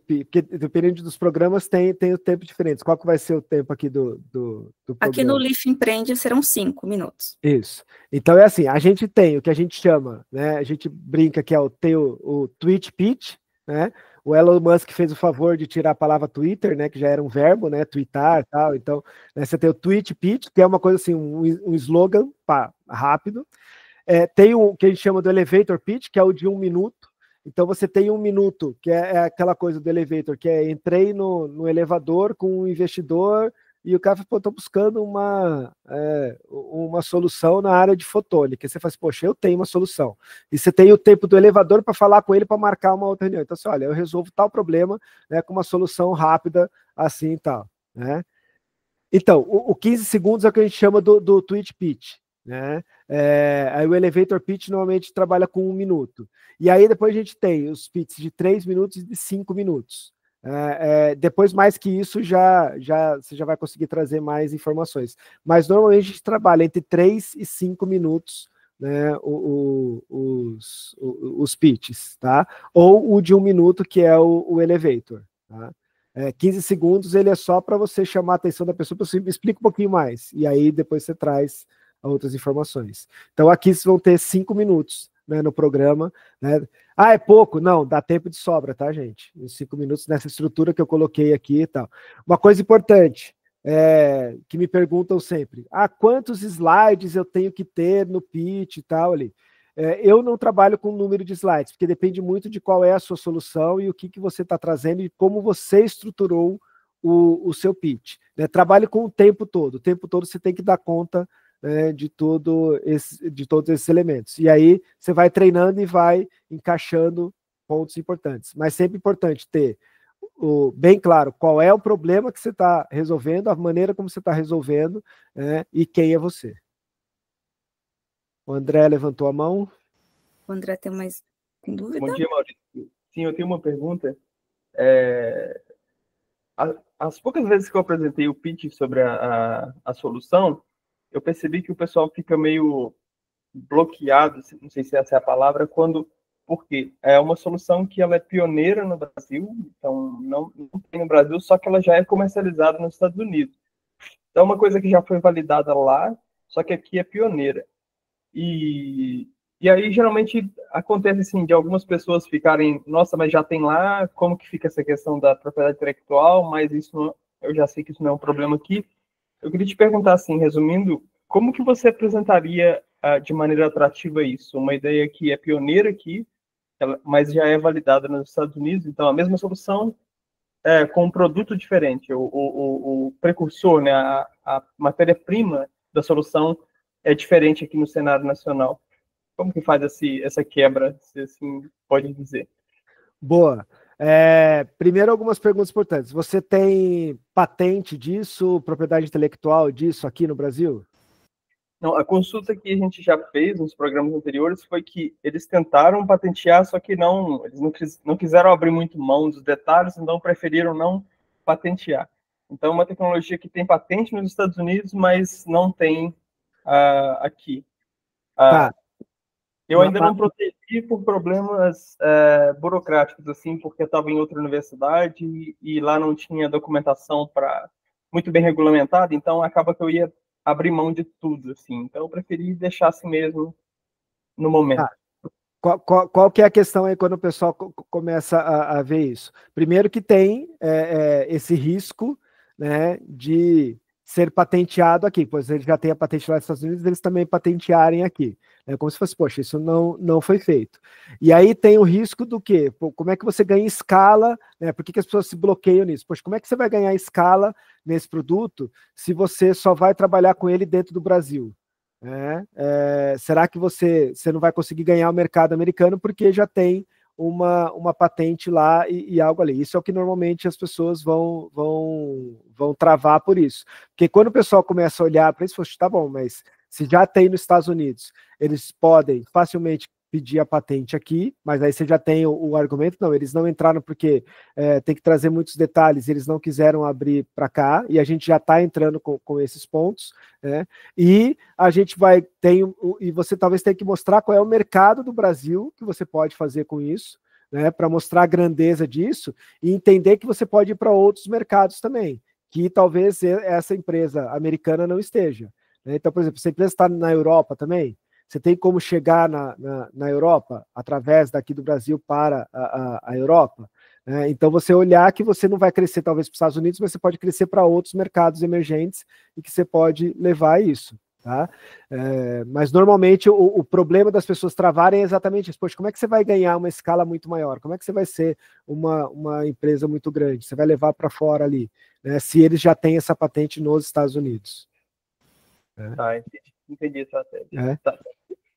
[SPEAKER 3] porque dependendo dos programas tem o tempo diferente. Qual que vai ser o tempo aqui do programa?
[SPEAKER 1] Aqui no Leaf Empreende serão 5 minutos.
[SPEAKER 3] Isso. Então é assim, a gente tem o que a gente chama, né? A gente brinca que tem o tweet pitch, né? O Elon Musk fez o favor de tirar a palavra Twitter, né? Que já era um verbo, né? Tweetar e tal. Então, né, você tem o tweet pitch, que é uma coisa assim, um slogan rápido. Tem o que a gente chama do elevator pitch, que é o de 1 minuto. Então, você tem 1 minuto, que é aquela coisa do elevator, que entrei no elevador com um investidor e o cara falou, estou buscando uma solução na área de fotônica. E você fala assim, poxa, eu tenho uma solução. E você tem o tempo do elevador para falar com ele para marcar uma outra reunião. Então, assim, olha, eu resolvo tal problema, né, com uma solução rápida, assim e tal. Né? Então, o 15 segundos é o que a gente chama do tweet pitch. Né? Aí o elevator pitch normalmente trabalha com 1 minuto. E aí depois a gente tem os pitches de 3 minutos e de 5 minutos. Depois, mais que isso, você já vai conseguir trazer mais informações. Mas normalmente a gente trabalha entre 3 e 5 minutos, né, os pitches, tá? Ou o de 1 minuto, que é o elevator. Tá? 15 segundos ele é só para você chamar a atenção da pessoa, para você explica um pouquinho mais. E aí depois você traz outras informações. Então aqui vocês vão ter 5 minutos, né, no programa. Né? É pouco? Não, dá tempo de sobra, tá, gente? Os 5 minutos nessa estrutura que eu coloquei aqui e tal. Uma coisa importante, que me perguntam sempre, quantos slides eu tenho que ter no pitch e tal ali? Eu não trabalho com número de slides, porque depende muito de qual é a sua solução e o que você está trazendo e como você estruturou o seu pitch. Né? Trabalhe com o tempo todo. O tempo todo você tem que dar conta de todos esses elementos. E aí você vai treinando e vai encaixando pontos importantes. Mas sempre importante ter bem claro qual é o problema que você está resolvendo, a maneira como você está resolvendo, né, e quem é você. O André levantou a mão.
[SPEAKER 1] O André tem dúvida?
[SPEAKER 4] Bom dia, Maurício. Sim, eu tenho uma pergunta. As poucas vezes que eu apresentei o pitch sobre a solução, eu percebi que o pessoal fica meio bloqueado, não sei se essa é a palavra, porque é uma solução que ela é pioneira no Brasil, então não tem no Brasil, só que ela já é comercializada nos Estados Unidos. Então é uma coisa que já foi validada lá, só que aqui é pioneira. E aí, geralmente, acontece assim, de algumas pessoas ficarem, nossa, mas já tem lá, como que fica essa questão da propriedade intelectual, mas isso não, eu já sei que isso não é um problema aqui. Eu queria te perguntar, assim, resumindo, como que você apresentaria de maneira atrativa isso? Uma ideia que é pioneira aqui, mas já é validada nos Estados Unidos, então a mesma solução com um produto diferente, o precursor, né, a matéria-prima da solução é diferente aqui no cenário nacional. Como que faz essa quebra, se assim pode dizer?
[SPEAKER 3] Boa. Primeiro, algumas perguntas importantes. Você tem patente disso, propriedade intelectual disso aqui no Brasil?
[SPEAKER 4] Não, a consulta que a gente já fez nos programas anteriores foi que eles tentaram patentear, só que eles não quiseram abrir muito mão dos detalhes, então preferiram não patentear. Então, é uma tecnologia que tem patente nos Estados Unidos, mas não tem aqui.
[SPEAKER 3] Tá.
[SPEAKER 4] Eu ainda não protegi por problemas burocráticos, assim, porque eu estava em outra universidade e lá não tinha documentação muito bem regulamentada, então acaba que eu ia abrir mão de tudo, assim. Então eu preferi deixar assim mesmo no momento.
[SPEAKER 3] Qual que é a questão aí quando o pessoal começa a ver isso? Primeiro que tem esse risco, né, de ser patenteado aqui, pois eles já têm a patente lá nos Estados Unidos, eles também patentearem aqui. É como se fosse, poxa, isso não foi feito. E aí tem o risco do quê? Pô, como é que você ganha escala, né? Por que as pessoas se bloqueiam nisso? Poxa, como é que você vai ganhar escala nesse produto se você só vai trabalhar com ele dentro do Brasil? Será que você não vai conseguir ganhar o mercado americano porque já tem uma patente lá e algo ali? Isso é o que normalmente as pessoas vão travar por isso. Porque quando o pessoal começa a olhar para isso, tá bom, mas se já tem nos Estados Unidos, eles podem facilmente pedir a patente aqui, mas aí você já tem o argumento, não, eles não entraram porque tem que trazer muitos detalhes, eles não quiseram abrir para cá, e a gente já está entrando com esses pontos, né? E a gente e você talvez tenha que mostrar qual é o mercado do Brasil que você pode fazer com isso, né, para mostrar a grandeza disso e entender que você pode ir para outros mercados também, que talvez essa empresa americana não esteja. Né? Então, por exemplo, se a empresa está na Europa também, você tem como chegar na Europa, através daqui do Brasil para a Europa. Né? Então, você olhar que você não vai crescer talvez para os Estados Unidos, mas você pode crescer para outros mercados emergentes e que você pode levar isso. Tá? Mas, normalmente, o problema das pessoas travarem é exatamente isso. Poxa, como é que você vai ganhar uma escala muito maior? Como é que você vai ser uma empresa muito grande? Você vai levar para fora ali, né? Se eles já têm essa patente nos Estados Unidos.
[SPEAKER 4] Entendi a estratégia. Tá.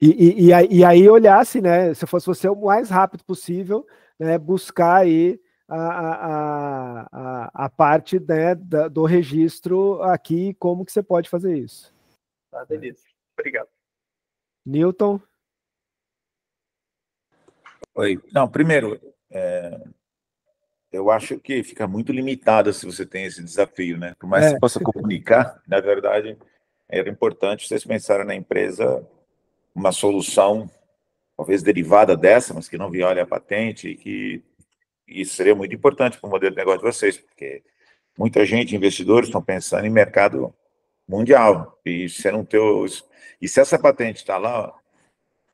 [SPEAKER 3] E aí olhasse, né, se fosse você o mais rápido possível, né, buscar aí a parte, né, do registro aqui, como que você pode fazer isso.
[SPEAKER 4] Tá, beleza. Obrigado.
[SPEAKER 3] Newton?
[SPEAKER 2] Oi. Não, primeiro, eu acho que fica muito limitado se você tem esse desafio, né? Por mais que você possa comunicar, na verdade, era importante vocês pensarem na empresa uma solução, talvez derivada dessa, mas que não viole a patente, e que isso seria muito importante para o modelo de negócio de vocês, porque muita gente, investidores, estão pensando em mercado mundial, e você não ter e se essa patente está lá,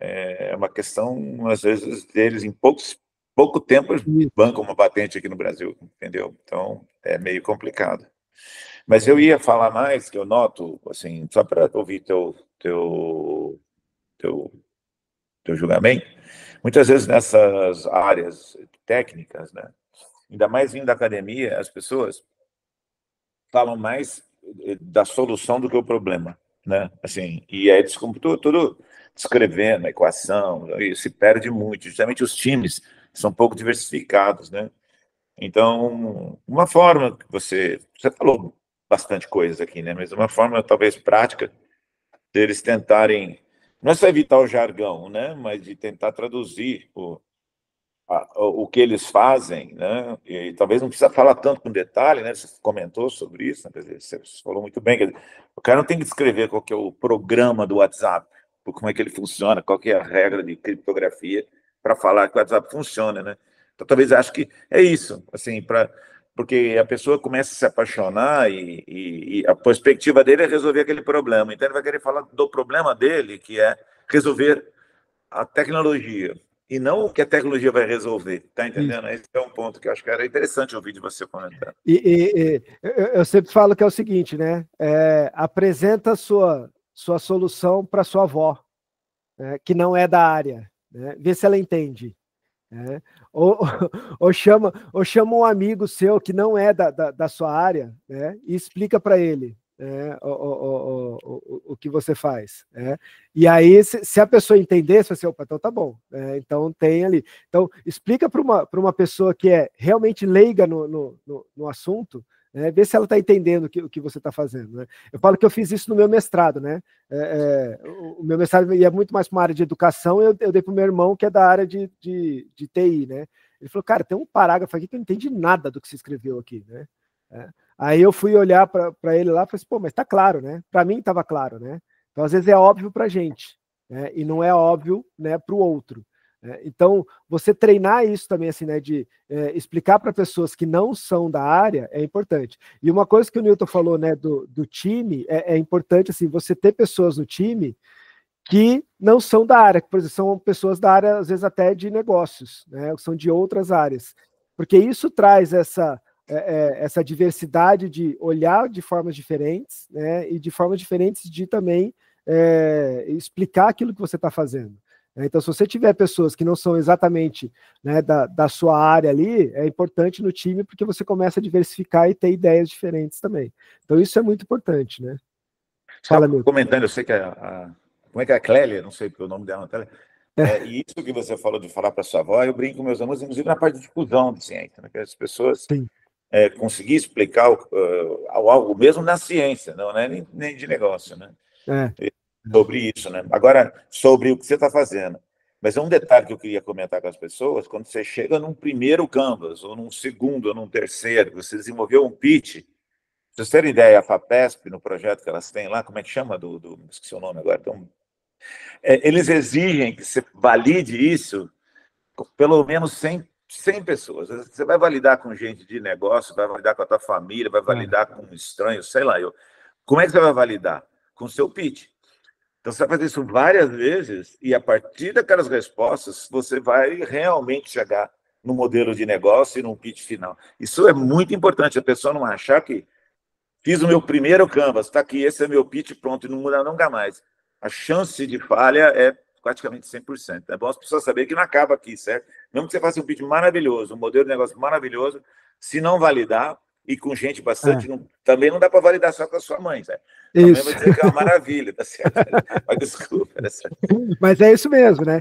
[SPEAKER 2] é uma questão, às vezes, deles em pouco tempo eles bancam uma patente aqui no Brasil, entendeu? Então, é meio complicado. Mas eu ia falar mais, que eu noto, assim, só para ouvir teu julgamento, muitas vezes nessas áreas técnicas, né, ainda mais vindo da academia, as pessoas falam mais da solução do que o problema, né? Assim, e aí eles ficam tudo descrevendo a equação, e se perde muito. Justamente os times são pouco diversificados, né? Então, uma forma que você falou bastante coisas aqui, né? Mas uma forma talvez prática deles tentarem, não é só evitar o jargão, né? Mas de tentar traduzir o que eles fazem, né? E talvez não precisa falar tanto com detalhe, né? Você comentou sobre isso, né? Quer dizer, você falou muito bem. Quer dizer, o cara não tem que descrever qual que é o programa do WhatsApp, como é que ele funciona, qual que é a regra de criptografia para falar que o WhatsApp funciona, né? Então, talvez acho que é isso, assim, porque a pessoa começa a se apaixonar e a perspectiva dele é resolver aquele problema. Então, ele vai querer falar do problema dele, que é resolver a tecnologia, e não o que a tecnologia vai resolver, tá entendendo? Esse é um ponto que eu acho que era interessante ouvir de você comentar.
[SPEAKER 3] Eu sempre falo que é o seguinte, né? Apresenta a sua solução para sua avó, né? Que não é da área, né? Vê se ela entende. Né? Ou chama um amigo seu que não é da sua área, né? E explica para ele, né, o que você faz, né? E aí, se a pessoa entender, você vai assim, opa, então tá bom, né? Então tem ali. Então, explica para uma pessoa que é realmente leiga no assunto, né? Vê se ela está entendendo o que você está fazendo, né? Eu falo que eu fiz isso no meu mestrado, né? O meu mestrado ia muito mais para uma área de educação, eu dei para o meu irmão, que é da área de TI, né? Ele falou, cara, tem um parágrafo aqui que eu não entendi nada do que você escreveu aqui, né? Aí eu fui olhar para ele lá e falei assim, pô, mas tá claro, né? Para mim estava claro, né? Então, às vezes é óbvio para a gente, né? E não é óbvio, né, para o outro. Né? Então, você treinar isso também, assim, né, de explicar para pessoas que não são da área é importante. E uma coisa que o Newton falou, né, do time, é importante, assim, você ter pessoas no time que não são da área, que, por exemplo, são pessoas da área, às vezes até de negócios, né, são de outras áreas, porque isso traz essa diversidade de olhar de formas diferentes, né, e de formas diferentes de também explicar aquilo que você está fazendo. Então, se você tiver pessoas que não são exatamente, né, da sua área ali, é importante no time, porque você começa a diversificar e ter ideias diferentes também. Então, isso é muito importante, né?
[SPEAKER 2] Fala, meu. Comentando, eu sei que como é que é a Clélia? Não sei o nome dela. E isso que você falou de falar para sua avó, eu brinco com meus alunos, inclusive na parte de difusão de ciência, né, que as pessoas conseguir explicar algo mesmo na ciência, não é nem de negócio, né? Sobre isso, né? Agora, sobre o que você está fazendo. Mas é um detalhe que eu queria comentar com as pessoas, quando você chega num primeiro Canvas, ou num segundo, ou num terceiro, você desenvolveu um pitch, pra vocês terem ideia, a FAPESP, no projeto que elas têm lá, como é que chama? Esqueci o nome agora. Então, eles exigem que você valide isso com pelo menos 100 pessoas. Você vai validar com gente de negócio, vai validar com a tua família, vai validar com um estranho, sei lá. Como é que você vai validar? Com o seu pitch. Então, você vai fazer isso várias vezes e, a partir daquelas respostas, você vai realmente chegar no modelo de negócio e no pitch final. Isso é muito importante, a pessoa não achar que fiz o meu primeiro Canvas, está aqui, esse é meu pitch, pronto, e não muda nunca mais. A chance de falha é praticamente 100%. É bom as pessoas saberem que não acaba aqui, certo? Mesmo que você faça um pitch maravilhoso, um modelo de negócio maravilhoso, se não validar, e com gente bastante, também não dá para validar só com a sua mãe, certo? Também vai dizer que é uma maravilha, tá certo? Mas desculpa.
[SPEAKER 3] Mas é isso mesmo, né?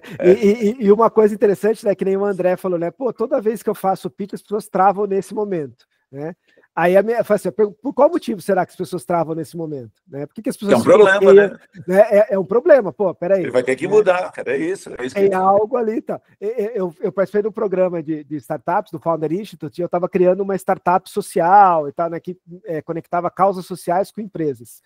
[SPEAKER 3] E uma coisa interessante, né, que nem o André falou, né? Pô, toda vez que eu faço pitch, as pessoas travam nesse momento, né? Aí eu falo assim, por qual motivo será que as pessoas travam nesse momento? Né? Por que as pessoas
[SPEAKER 2] é um problema, né?
[SPEAKER 3] É um problema, pô, peraí.
[SPEAKER 2] Ele vai ter que mudar, cara, é isso.
[SPEAKER 3] Tem algo ali, tá? Eu participei de um programa de startups, do Founder Institute, e eu estava criando uma startup social e tal, né, que conectava causas sociais com empresas.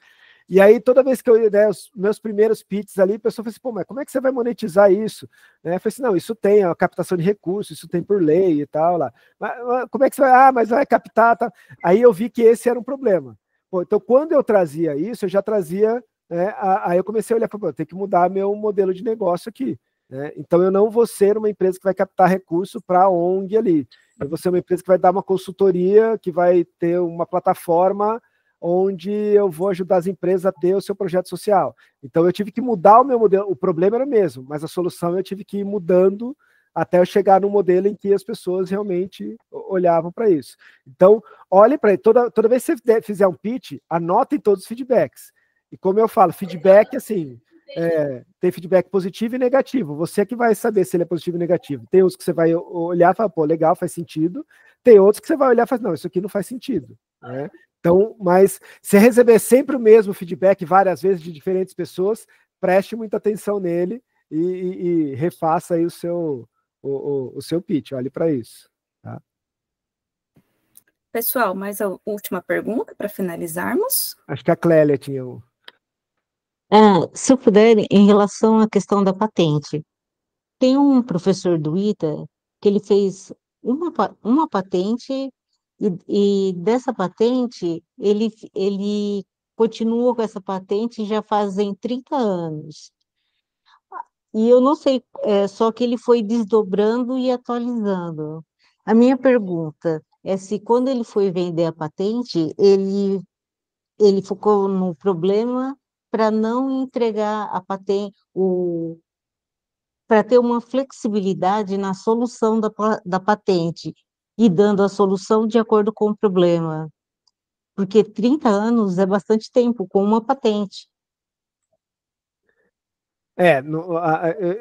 [SPEAKER 3] E aí, toda vez que os meus primeiros pitches ali, a pessoa falou assim, pô, mas como é que você vai monetizar isso? Né? Eu falei assim, não, isso tem a captação de recursos, isso tem por lei e tal, lá. Mas como é que você vai? Mas vai captar, tá? Aí eu vi que esse era um problema. Pô, então, quando eu trazia isso, eu já trazia, né, aí eu comecei a olhar, eu tenho que mudar meu modelo de negócio aqui. Né? Então, eu não vou ser uma empresa que vai captar recurso para a ONG ali. Eu vou ser uma empresa que vai dar uma consultoria, que vai ter uma plataforma onde eu vou ajudar as empresas a ter o seu projeto social. Então, eu tive que mudar o meu modelo. O problema era o mesmo, mas a solução eu tive que ir mudando até eu chegar no modelo em que as pessoas realmente olhavam para isso. Então, olhe para ele. Toda vez que você fizer um pitch, anotem todos os feedbacks. E como eu falo, feedback, assim, tem feedback positivo e negativo. Você é que vai saber se ele é positivo ou negativo. Tem uns que você vai olhar e falar, pô, legal, faz sentido. Tem outros que você vai olhar e falar, não, isso aqui não faz sentido, né? Então, mas se receber sempre o mesmo feedback várias vezes de diferentes pessoas, preste muita atenção nele e refaça aí o seu pitch, olhe para isso. Tá?
[SPEAKER 1] Pessoal, mais a última pergunta para finalizarmos.
[SPEAKER 3] Acho que a Clélia tinha um.
[SPEAKER 7] Se eu puder, em relação à questão da patente, tem um professor do ITA que ele fez uma patente e dessa patente ele continua com essa patente já fazem 30 anos. E eu não sei, só que ele foi desdobrando e atualizando. A minha pergunta é se quando ele foi vender a patente, ele focou no problema para não entregar a patente, para ter uma flexibilidade na solução da patente e dando a solução de acordo com o problema. Porque 30 anos é bastante tempo com uma patente.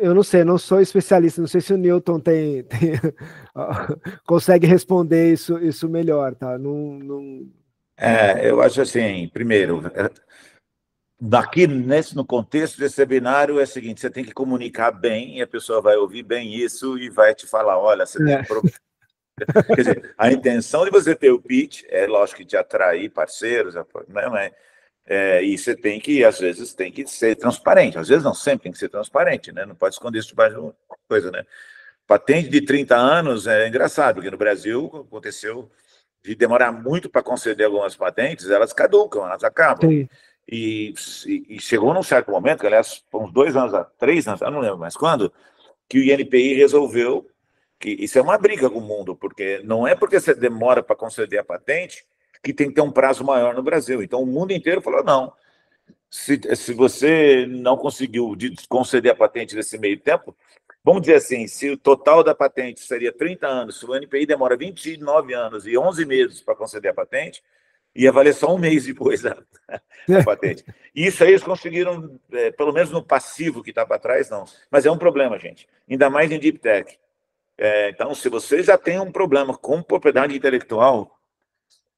[SPEAKER 3] Eu não sei, não sou especialista, não sei se o Newton consegue responder isso melhor, tá?
[SPEAKER 2] Eu acho assim, primeiro, no contexto desse webinário é o seguinte, você tem que comunicar bem, e a pessoa vai ouvir bem isso e vai te falar, olha, você tem problema. Quer dizer, a intenção de você ter o pitch é, lógico, que te atrair parceiros, e você tem que, às vezes, tem que ser transparente. Às vezes não, sempre tem que ser transparente, né? Não pode esconder isso debaixo de uma coisa, né? Patente de 30 anos é engraçado, porque no Brasil aconteceu de demorar muito para conceder algumas patentes, elas caducam, elas acabam.
[SPEAKER 3] Sim.
[SPEAKER 2] E chegou num certo momento, que, aliás, uns 2 anos, 3 anos, eu não lembro mais quando, que o INPI resolveu que isso é uma briga com o mundo, porque não é porque você demora para conceder a patente que tem que ter um prazo maior no Brasil. Então, o mundo inteiro falou, não, se você não conseguiu conceder a patente nesse meio tempo, vamos dizer assim, se o total da patente seria 30 anos, se o INPI demora 29 anos e 11 meses para conceder a patente, ia valer só um mês depois da patente. Isso aí eles conseguiram, pelo menos no passivo que está para trás, não. Mas é um problema, gente. Ainda mais em Deep Tech. Então, se você já tem um problema com propriedade intelectual,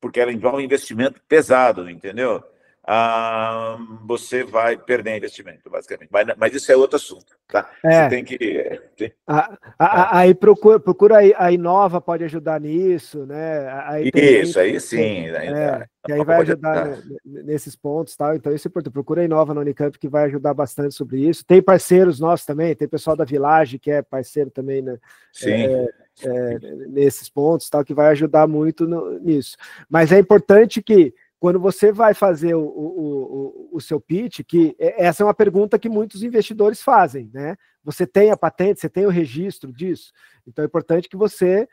[SPEAKER 2] porque ela envolve investimento pesado, entendeu? Você vai perder investimento, basicamente. Mas isso é outro assunto, tá? Você tem que...
[SPEAKER 3] Aí procura a Inova, pode ajudar nisso, né?
[SPEAKER 2] Isso, aí sim.
[SPEAKER 3] Que aí vai ajudar nesses pontos, tal. Então, isso é importante. Procura a Inova na Unicamp, que vai ajudar bastante sobre isso. Tem parceiros nossos também, tem pessoal da Village, que é parceiro também, né?
[SPEAKER 2] Sim.
[SPEAKER 3] Nesses pontos, tal, que vai ajudar muito nisso. Mas é importante que, quando você vai fazer o seu pitch, que essa é uma pergunta que muitos investidores fazem, né? Você tem a patente, você tem o registro disso? Então é importante que você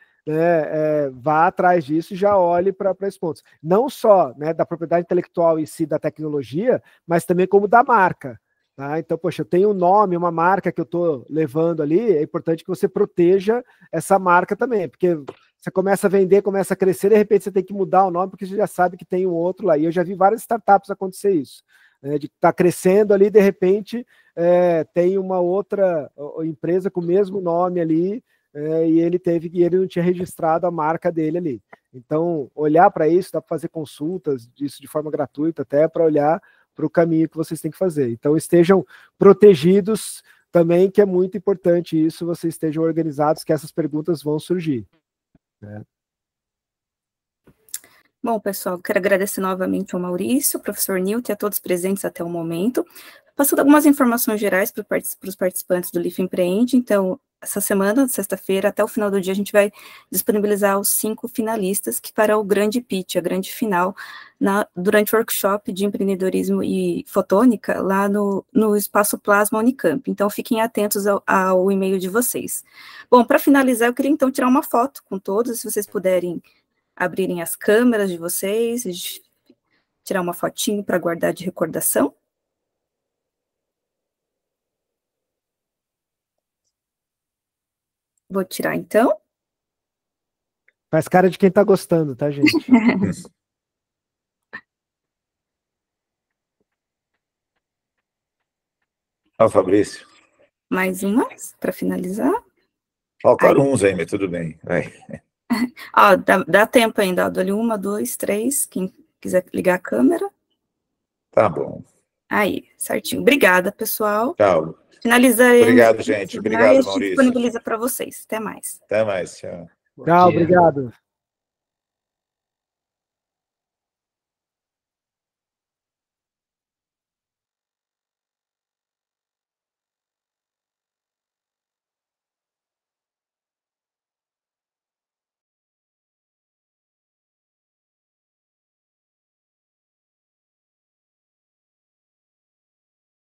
[SPEAKER 3] vá atrás disso e já olhe para esses pontos. Não só, né, da propriedade intelectual em si, da tecnologia, mas também como da marca. Tá? Então, poxa, eu tenho um nome, uma marca que eu estou levando ali, é importante que você proteja essa marca também, porque você começa a vender, começa a crescer, de repente você tem que mudar o nome, porque você já sabe que tem um outro lá. E eu já vi várias startups acontecer isso, de estar crescendo ali, de repente tem uma outra empresa com o mesmo nome ali, e ele não tinha registrado a marca dele ali. Então, olhar para isso, dá para fazer consultas disso de forma gratuita, até para olhar para o caminho que vocês têm que fazer. Então, estejam protegidos também, que é muito importante isso, vocês estejam organizados, que essas perguntas vão surgir.
[SPEAKER 1] Bom, pessoal, quero agradecer novamente ao Maurício, ao professor Newton e a todos presentes até o momento. Passando algumas informações gerais para os participantes do LIF Empreende. Então, essa semana, sexta-feira, até o final do dia, a gente vai disponibilizar os 5 finalistas que farão o grande pitch, a grande final, durante o workshop de empreendedorismo e fotônica, lá no Espaço Plasma Unicamp. Então, fiquem atentos ao e-mail de vocês. Bom, para finalizar, eu queria, então, tirar uma foto com todos, se vocês puderem abrirem as câmeras de vocês, tirar uma fotinho para guardar de recordação. Vou tirar, então.
[SPEAKER 3] Faz cara de quem está gostando, tá, gente?
[SPEAKER 2] Ó, Fabrício.
[SPEAKER 1] Mais uma, para finalizar.
[SPEAKER 2] Faltaram uns aí, mas tudo bem. Vai.
[SPEAKER 1] Ó, dá tempo ainda, ó. Dou-lhe 1, 2, 3, quem quiser ligar a câmera.
[SPEAKER 2] Tá bom.
[SPEAKER 1] Aí, certinho. Obrigada, pessoal.
[SPEAKER 2] Tchau.
[SPEAKER 1] Finalizarei.
[SPEAKER 2] Obrigado, gente. Obrigado,
[SPEAKER 1] e
[SPEAKER 2] Maurício.
[SPEAKER 1] disponibiliza para vocês. Até mais.
[SPEAKER 2] Até mais. Tchau.
[SPEAKER 3] Tchau, obrigado.